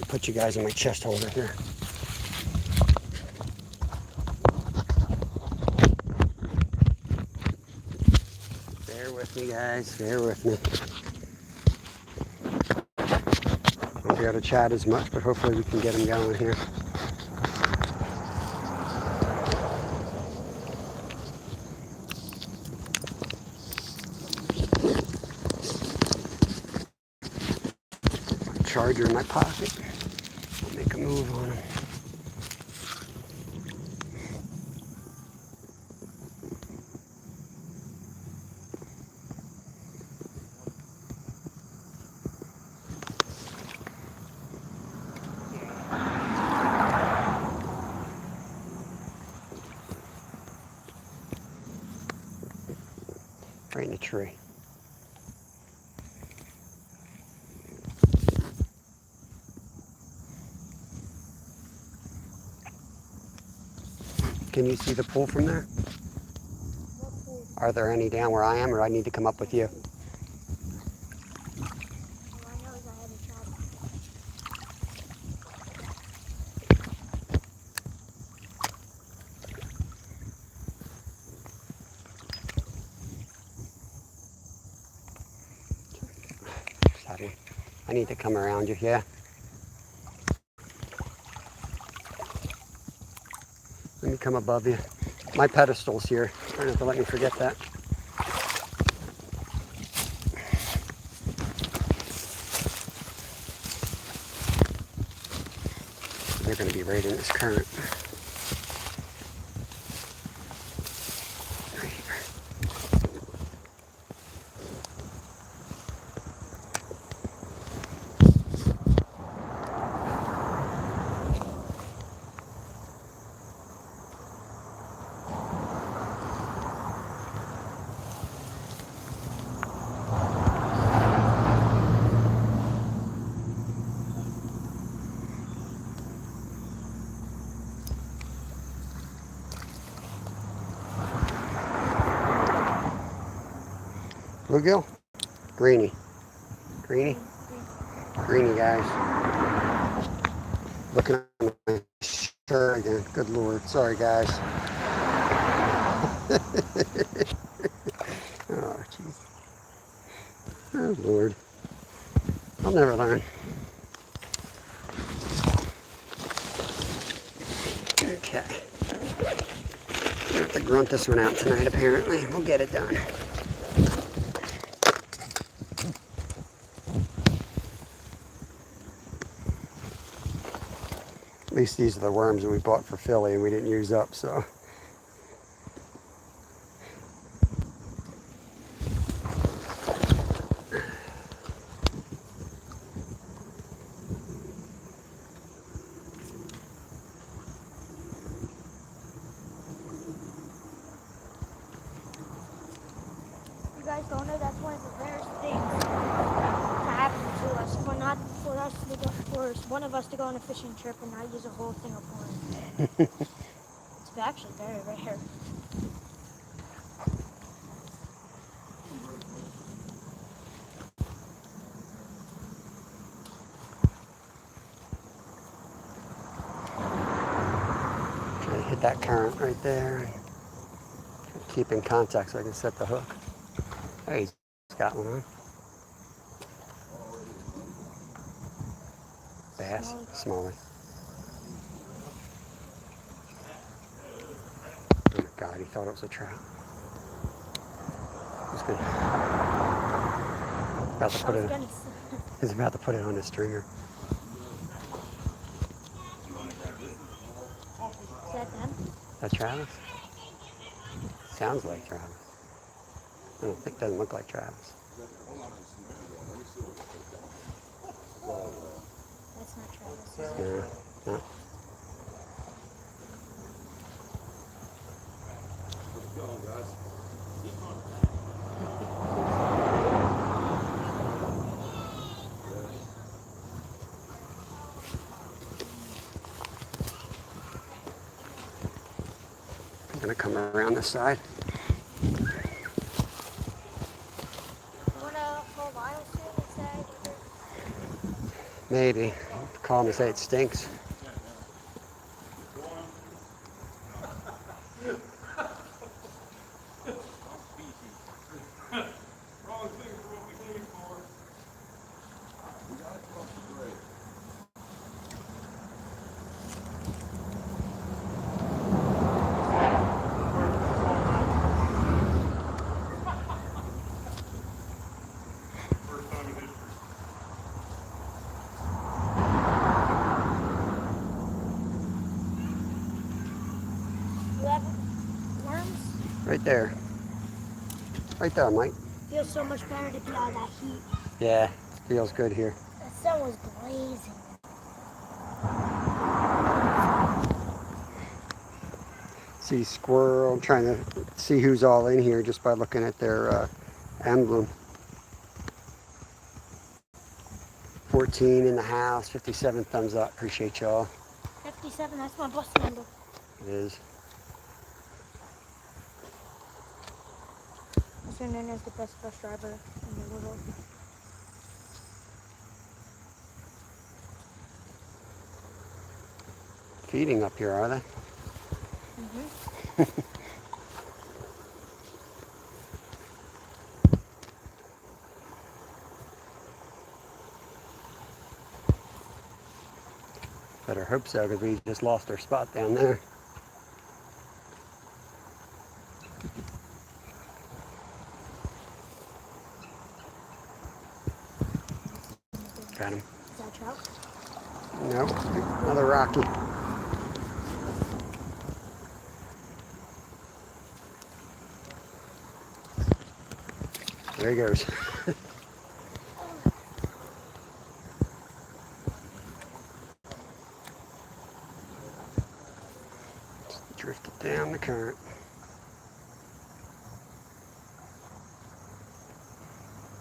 Speaker 1: Put you guys in my chest holder here. Bear with me, guys. Bear with me. Won't be able to chat as much, but hopefully we can get them going here. trigger in my pocket. I'll make a move on him. Right in the tree. Can you see the pool from there?
Speaker 2: What pool?
Speaker 1: Are there any down where I am, or I need to come up with you?
Speaker 2: All I know is I had a trout.
Speaker 1: Sorry. I need to come around you, yeah? Let me come above you. My pedestal's here. You're gonna have to let me forget that. They're gonna be right in this current. Right here. Bluegill? Greeny. Greeny? Greeny, guys. Looking at my shirt again. Good Lord. Sorry, guys. Oh, jeez. Oh, Lord. I'll never learn. Okay. I have to grunt this one out tonight, apparently. We'll get it done. At least these are the worms that we bought for Philly and we didn't use up, so.
Speaker 2: You guys don't know that's one of the rarest things to happen to us. For one of us to go on a fishing trip and not use a whole thing of corn. It's actually very rare.
Speaker 1: Try to hit that current right there. Keep in contact so I can set the hook. Hey, he's got one on. Bass, smaller. Oh my God, he thought it was a trout. He's gonna, about to put it. He's about to put it on the stringer.
Speaker 2: Is that them?
Speaker 1: That Travis? Sounds like Travis. I don't think, doesn't look like Travis.
Speaker 2: That's not Travis.
Speaker 1: No, no. I'm gonna come around this side.
Speaker 2: You wanna call Lyle soon and say?
Speaker 1: Maybe. Call him and say it stinks.
Speaker 3: Wrong thing for what we came for. We got it across the grade. First time in history.
Speaker 1: Right there. Right there, Mike.
Speaker 2: Feels so much better to be out of that heat.
Speaker 1: Yeah, feels good here.
Speaker 2: The sun was blazing.
Speaker 1: See squirrel, trying to see who's all in here just by looking at their emblem. 14 in the house, 57 thumbs up. Appreciate y'all.
Speaker 2: 57, that's my bus number.
Speaker 1: It is.
Speaker 2: Also known as the best bus driver in the world.
Speaker 1: Feeding up here, are they?
Speaker 2: Mm-hmm.
Speaker 1: Better hope so, because we just lost our spot down there. Got him.
Speaker 2: Is that trout?
Speaker 1: Nope, another Rocky. There he goes. Drifted down the current.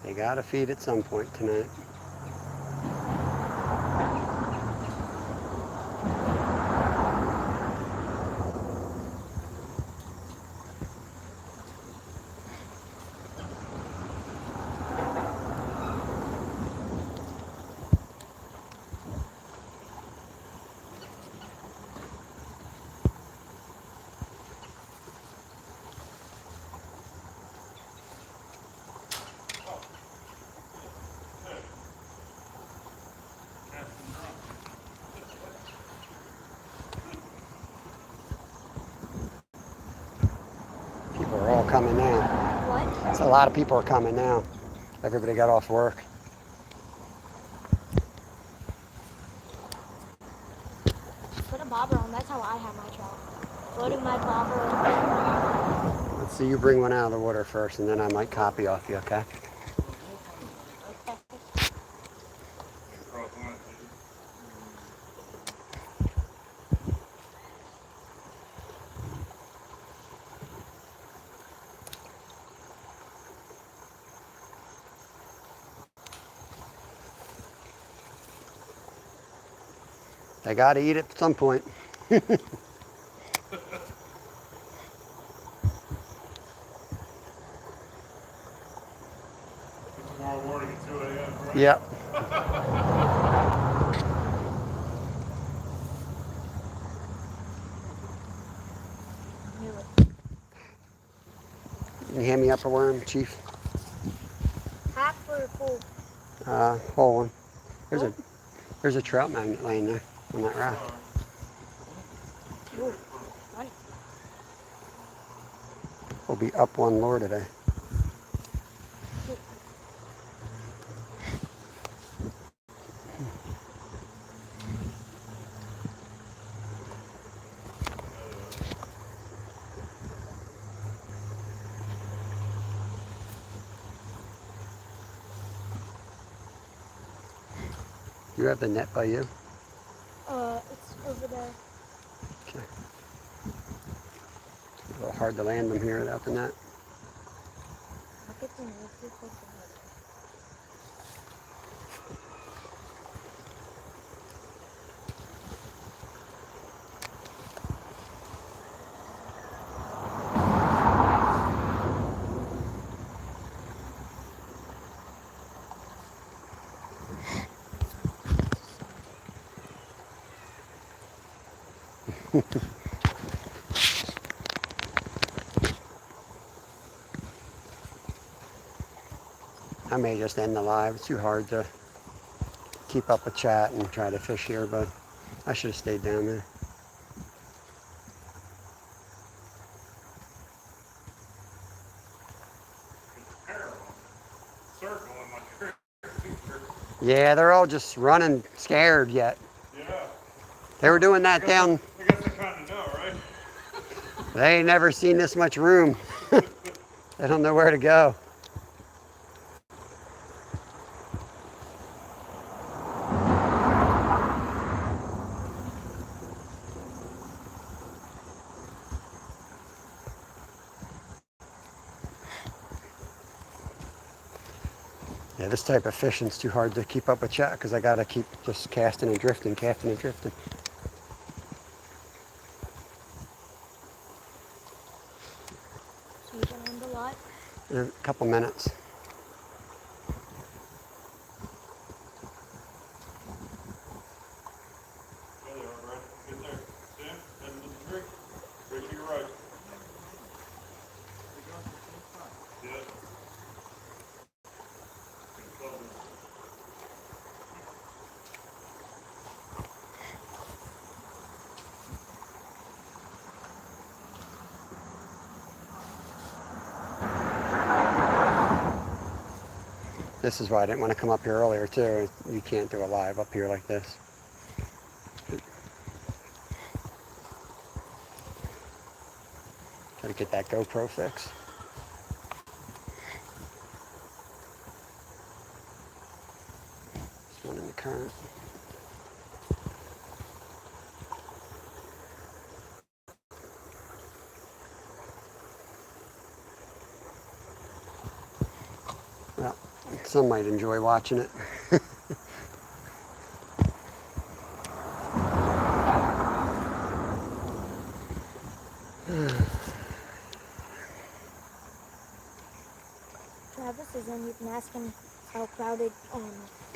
Speaker 1: They gotta feed at some point tonight. People are all coming now.
Speaker 2: What?
Speaker 1: So a lot of people are coming now. Everybody got off work.
Speaker 2: Put a bobber on. That's how I have my trout. Floating my bobber.
Speaker 1: Let's see you bring one out of the water first, and then I might copy off you, okay?
Speaker 2: Okay.
Speaker 1: They gotta eat it at some point.
Speaker 3: Tomorrow morning at 2 a.m., right?
Speaker 1: Yep.
Speaker 2: Knew it.
Speaker 1: Can you hand me up a worm, Chief?
Speaker 2: Half or full?
Speaker 1: Whole one. There's a trout magnet laying there on that rock.
Speaker 2: Ooh, fun.
Speaker 1: We'll be up one lure today. You have the net by you?
Speaker 2: It's over there.
Speaker 1: Okay. A little hard to land them here without the net.
Speaker 2: Look at them. Look too close to me.
Speaker 1: I may just end the live. It's too hard to keep up with chat and try to fish here, but I should have stayed down there.
Speaker 3: Circling like a
Speaker 1: Yeah, they're all just running scared yet.
Speaker 3: yeah.
Speaker 1: They were doing that down.
Speaker 3: I guess I kind of know, right?
Speaker 1: They ain't never seen this much room. They don't know where to go. Yeah, this type of fishing's too hard to keep up with chat because I gotta keep just casting and drifting, casting and drifting.
Speaker 2: So you're gonna end a lot?
Speaker 1: In a couple minutes.
Speaker 3: There they are, Brad. Get there. Sam, head into the tree. Straight to your right. Yeah.
Speaker 1: This is why I didn't want to come up here earlier too. You can't do a live up here like this. Try to get that GoPro fix. There's one in the current. Well, some might enjoy watching it.
Speaker 2: Travis is in. You can ask him how crowded.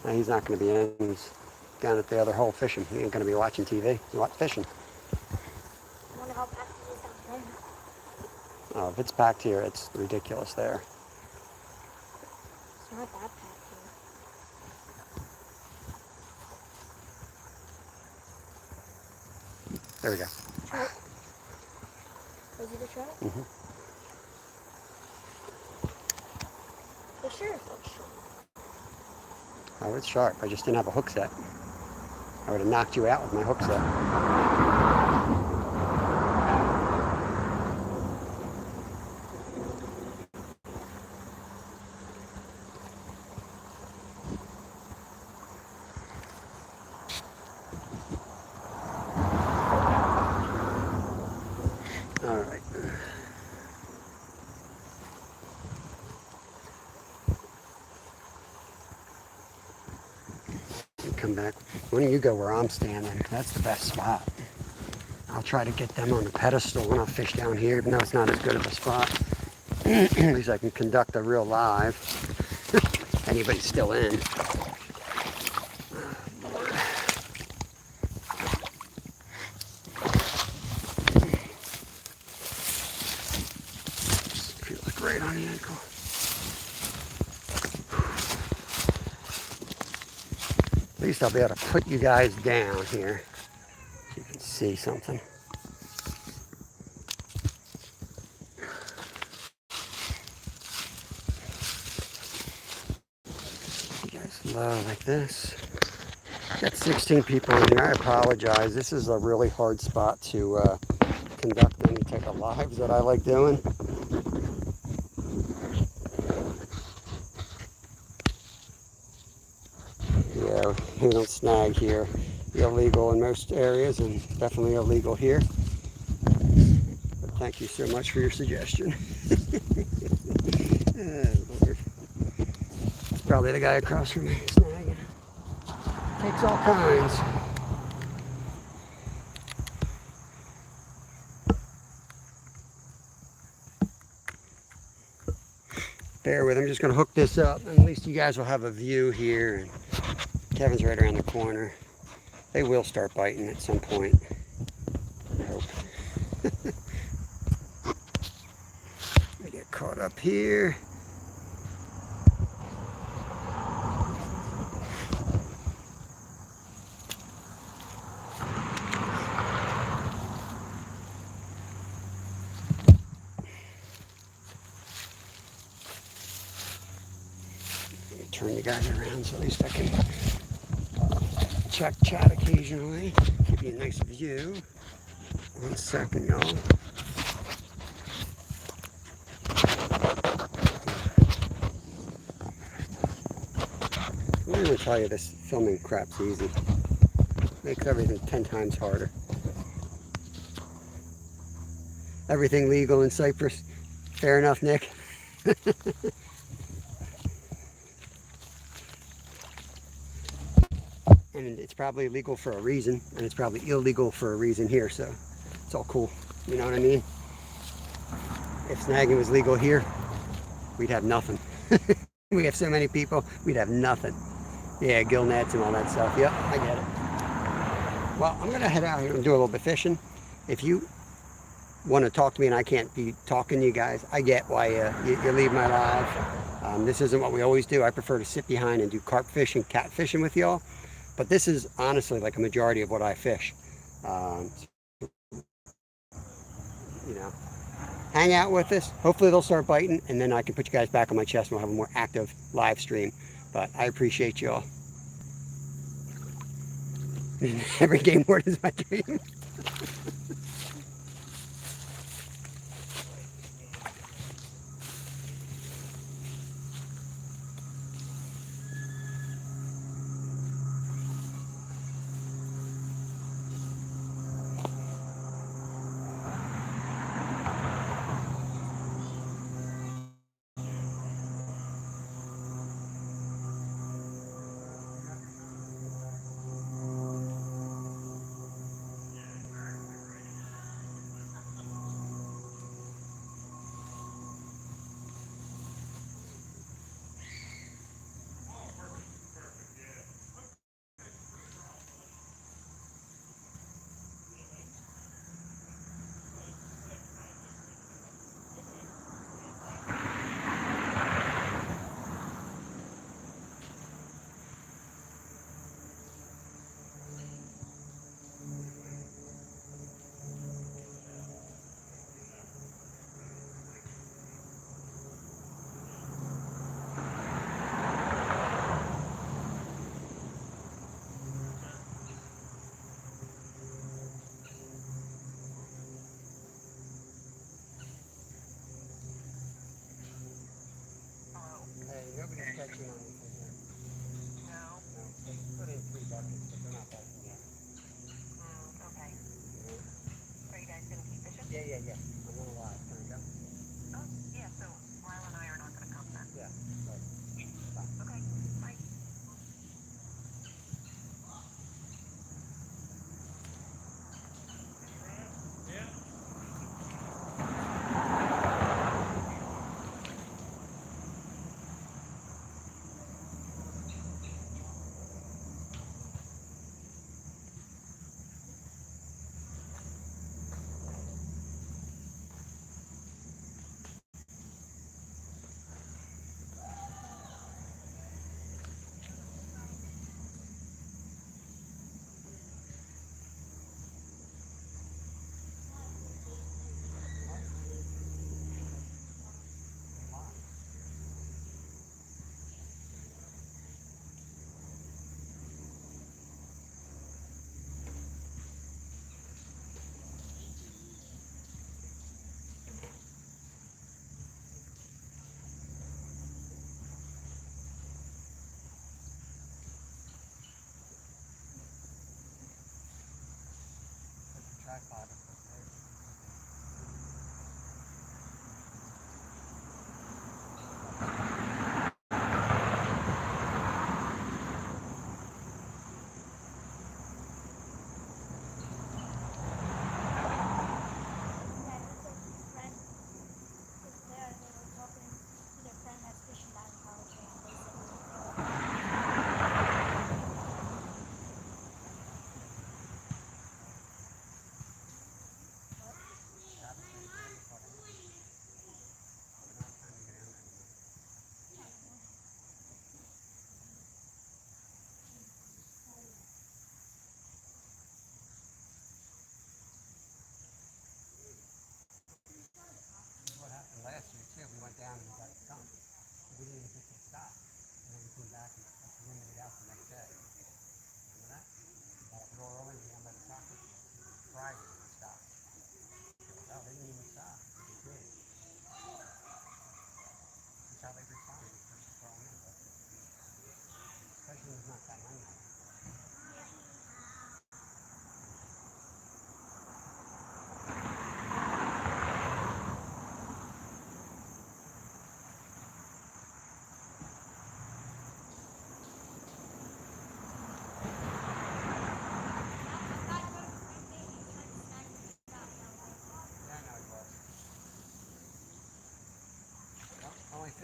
Speaker 1: No, he's not going to be in. He's down at the other hole fishing. He ain't going to be watching TV. He's fishing.
Speaker 2: I wonder how packed it is out there.
Speaker 1: Oh, if it's packed here, it's ridiculous there.
Speaker 2: It's not that packed here.
Speaker 1: There we go.
Speaker 2: Trout. Was it a trout?
Speaker 1: Mm-hmm.
Speaker 2: It sure looks sharp.
Speaker 1: Oh, it's sharp. I just didn't have a hook set. I would have knocked you out with my hook set. All right. Come back. Why don't you go where I'm standing? That's the best spot. I'll try to get them on the pedestal when I fish down here, even though it's not as good of a spot. At least I can conduct a real live. Anybody's still in. Feels great on the ankle. At least I'll be able to put you guys down here so you can see something. You guys low like this. Got 16 people in here. I apologize. This is a really hard spot to conduct any type of lives that I like doing. Yeah, we don't snag here. Illegal in most areas and definitely illegal here. But thank you so much for your suggestion. Oh, Lord. It's probably the guy across from me snagging. Takes all kinds. Bear with, I'm just going to hook this up. At least you guys will have a view here. And Kevin's right around the corner. They will start biting at some point. I hope. They get caught up here. Turn you guys around so at least I can check chat occasionally. Give you a nice view. 1 second, y'all. I'm gonna tell you, this filming crap's easy. Makes everything 10 times harder. Everything legal in Cyprus. Fair enough, Nick? And it's probably legal for a reason, and it's probably illegal for a reason here, so it's all cool. You know what I mean? If snagging was legal here, we'd have nothing. We have so many people, we'd have nothing. Yeah, gill nets and all that stuff. Yep, I get it. Well, I'm gonna head out here and do a little bit fishing. If you want to talk to me and I can't be talking to you guys, I get why you leave my live. This isn't what we always do. I prefer to sit behind and do carp fishing, cat fishing with y'all. But this is honestly like a majority of what I fish. You know, hang out with us. Hopefully they'll start biting, and then I can put you guys back on my chest and we'll have a more active live stream. But I appreciate y'all. Every game word is my dream. Hey, nobody's catching on anything here. No? No. They put in 3 buckets, but they're not biting yet.
Speaker 5: Okay.
Speaker 1: Yeah.
Speaker 5: Are you guys gonna keep fishing?
Speaker 1: Yeah. I'm gonna live. Can I go?
Speaker 5: Oh, yeah, so Lyle and I are not gonna come then.
Speaker 1: Yeah. Right. Bye.
Speaker 5: Okay, bye.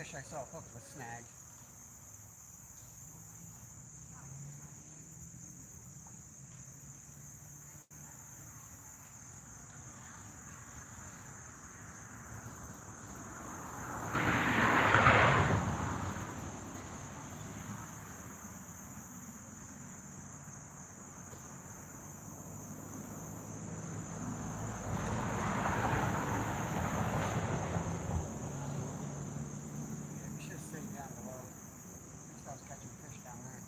Speaker 1: fish I saw hooked was snagged. We should have stayed down below. At least I was catching fish down there.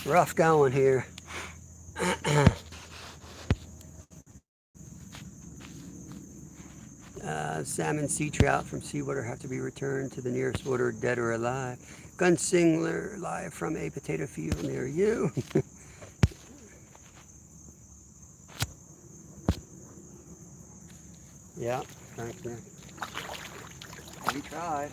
Speaker 1: Rough going here. Salmon, sea trout from seawater have to be returned to the nearest water, dead or alive. Gunslinger live from a potato field near you. Yeah, thanks, man. We tried.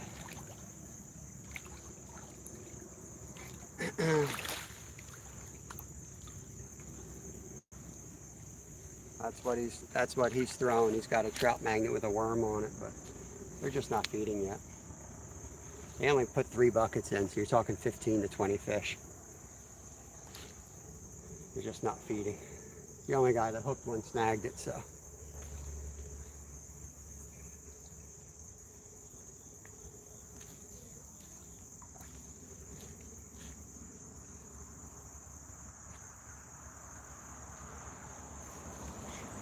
Speaker 1: That's what he's throwing. He's got a trout magnet with a worm on it, but they're just not feeding yet. They only put 3 buckets in, so you're talking 15 to 20 fish. They're just not feeding. The only guy that hooked one snagged it, so.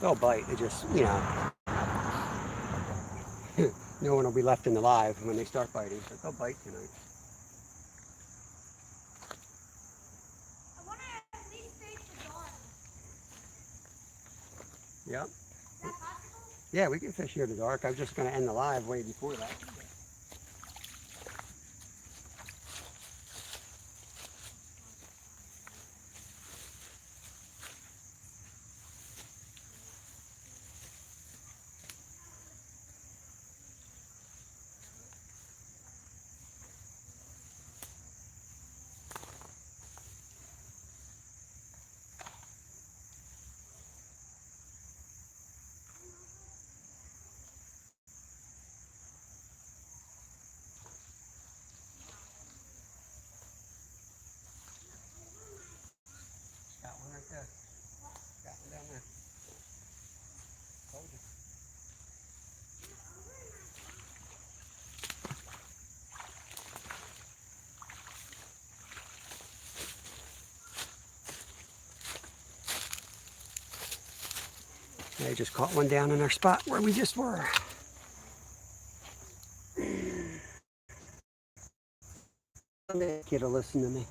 Speaker 1: They'll bite. They just, no one will be left in the live when they start biting, but they'll bite tonight.
Speaker 2: I want to at least face the dawn.
Speaker 1: Yep.
Speaker 2: Is that possible?
Speaker 1: Yeah, we can fish here in the dark. I was just going to end the live way before that. Got one right there. Got one down there. Told you. They just caught one down in our spot where we just were. Kid will listen to me.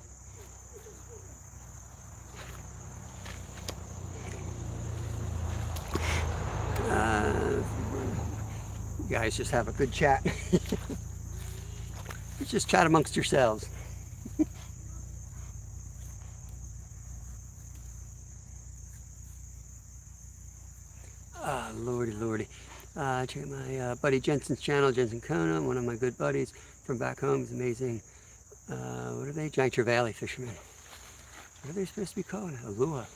Speaker 1: You guys just have a good chat. You just chat amongst yourselves. Lordy. Check out my buddy Jensen's channel, Jensen Kona, one of my good buddies from back home. He's amazing. What are they? Giant Trevally fishermen. What are they supposed to be called? Alua.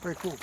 Speaker 1: Very cool.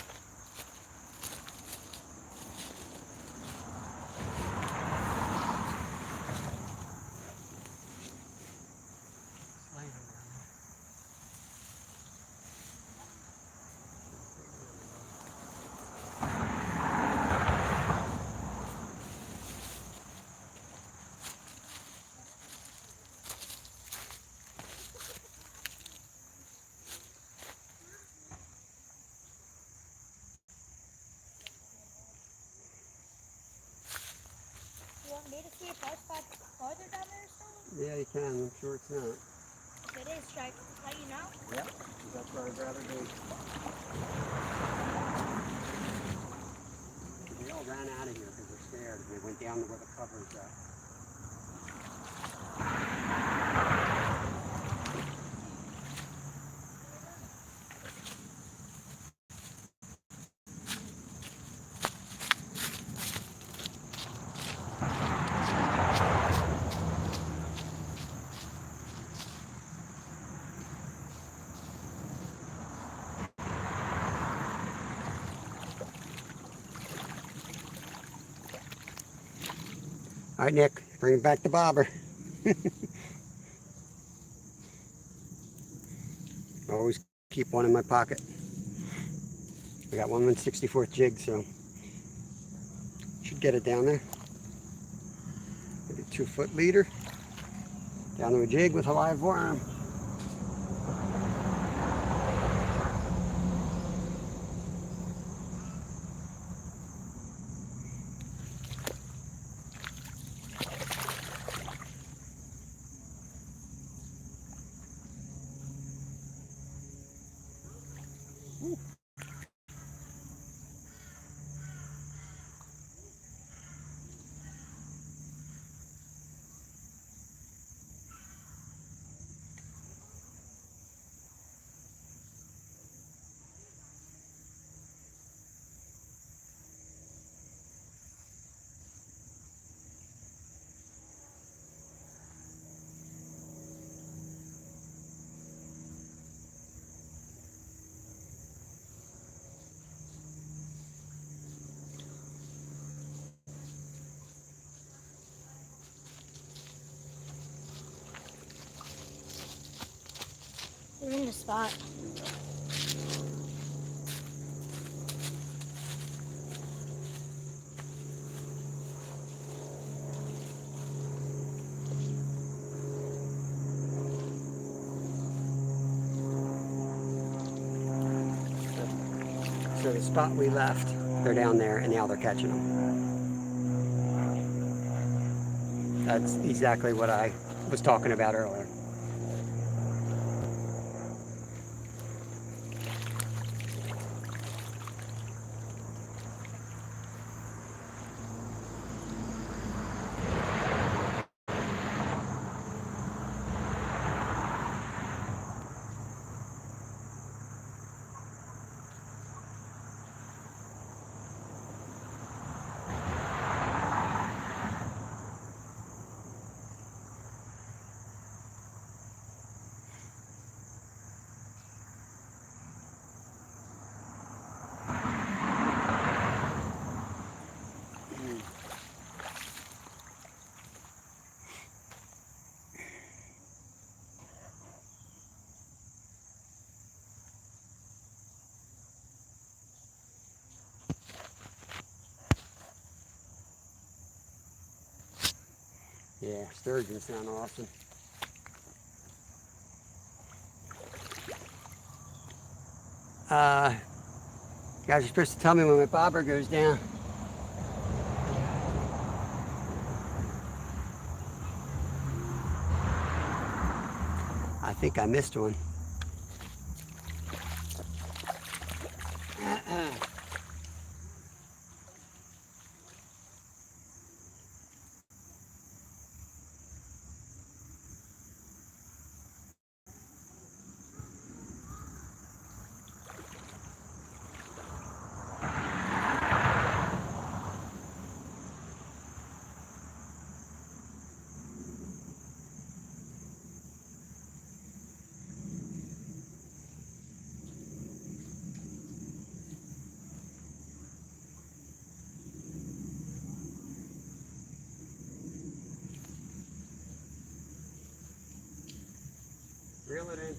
Speaker 2: You want me to see if our spot's farther down there or something?
Speaker 1: Yeah, you can. I'm sure it's not.
Speaker 2: If it is, should I let you know?
Speaker 1: Yep. That's where I'd rather be. They all ran out of here because they're scared. They went down to where the cover's at. All right, Nick, bring back the bobber. Always keep one in my pocket. I got one 1/64th jig, so should get it down there. Maybe 2-foot leader. Down to a jig with a live worm.
Speaker 2: You're in the spot.
Speaker 1: So the spot we left, they're down there, and now they're catching them. That's exactly what I was talking about earlier. Yeah, sturgeon sound awesome. You guys are supposed to tell me when my bobber goes down. I think I missed one. Reel it in.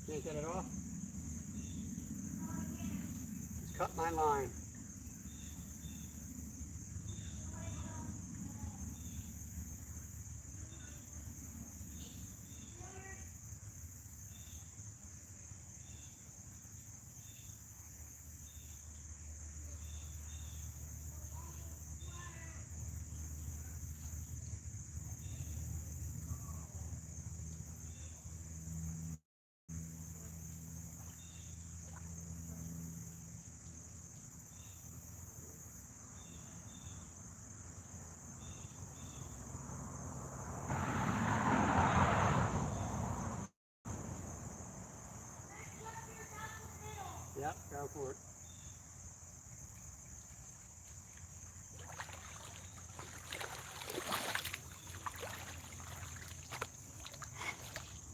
Speaker 1: Can't get it off. Just cut my line. Yep, go for it.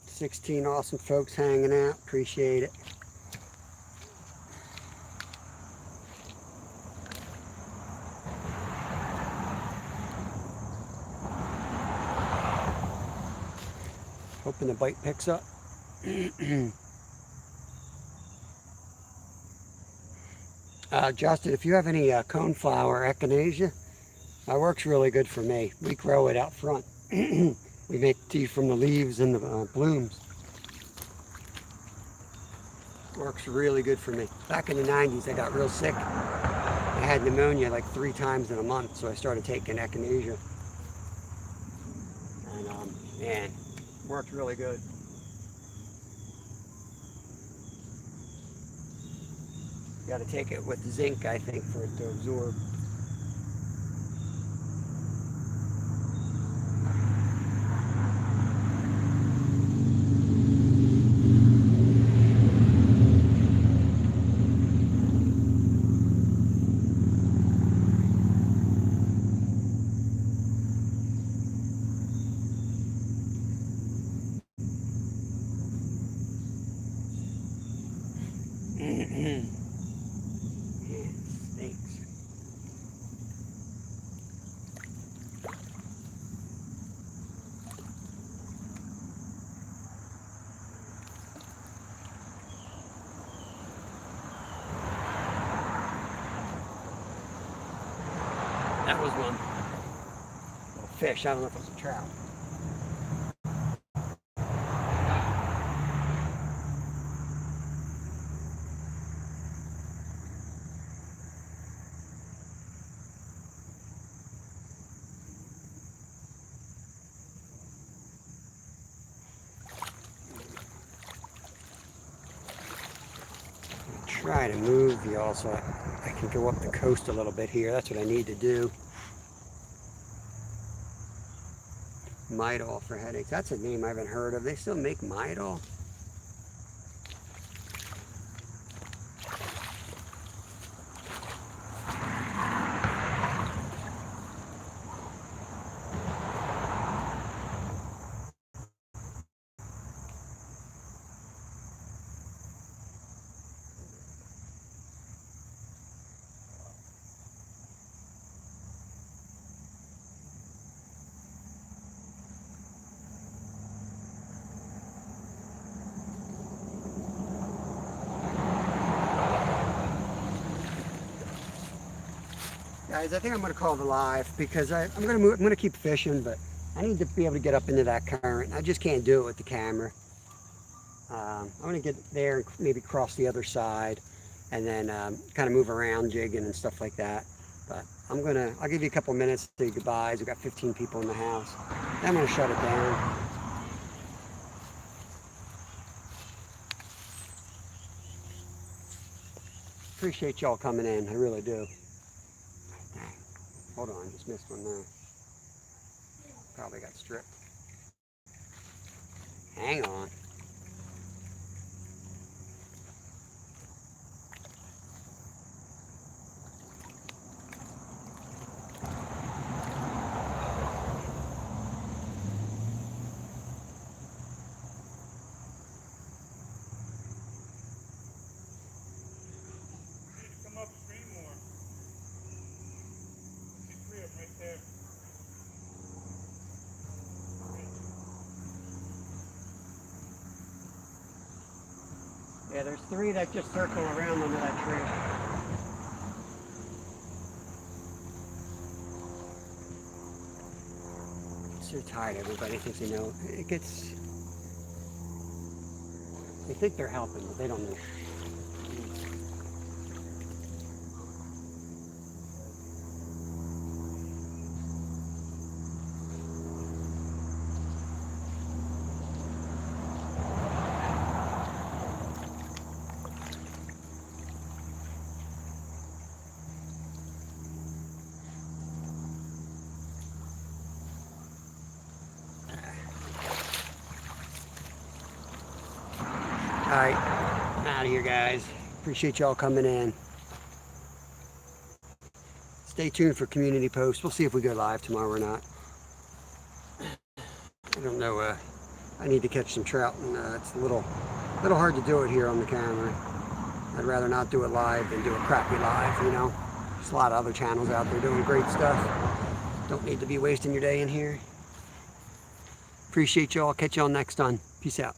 Speaker 1: "16 awesome folks hanging out. Appreciate it. Hoping the bite picks up. Justin, if you have any coneflower echinacea, that works really good for me. We grow it out front. We make tea from the leaves and the blooms. Works really good for me. Back in the 90s, I got real sick. I had pneumonia like 3 times in a month, so I started taking echinacea. And man, worked really good. You got to take it with zinc, I think, for it to absorb. Man, stinks. That was one. Little fish. I don't know if it was a trout. Try to move y'all so I can go up the coast a little bit here. That's what I need to do. Midol for headaches. That's a name I haven't heard of. They still make Midol? Guys, I think I'm going to call it live because I'm going to keep fishing, but I need to be able to get up into that current. I just can't do it with the camera. I'm going to get there and maybe cross the other side and then kind of move around jigging and stuff like that. But I'll give you a couple minutes to say goodbyes. We've got 15 people in the house. Then I'm going to shut it down. Appreciate y'all coming in. I really do. Dang. Hold on, just missed one there. Probably got stripped. Hang on.
Speaker 3: Come upstream more. See 3 of them right there.
Speaker 1: Yeah, there's 3 that just circle around under that tree. So tired, everybody thinks they know. It gets. They think they're helping, but they don't know. All right, I'm out of here, guys. Appreciate y'all coming in. Stay tuned for community posts. We'll see if we go live tomorrow or not. I don't know. I need to catch some trout, and it's a little hard to do it here on the camera. I'd rather not do it live than do a crappy live, you know. There's a lot of other channels out there doing great stuff. Don't need to be wasting your day in here. Appreciate y'all. Catch y'all next time. Peace out.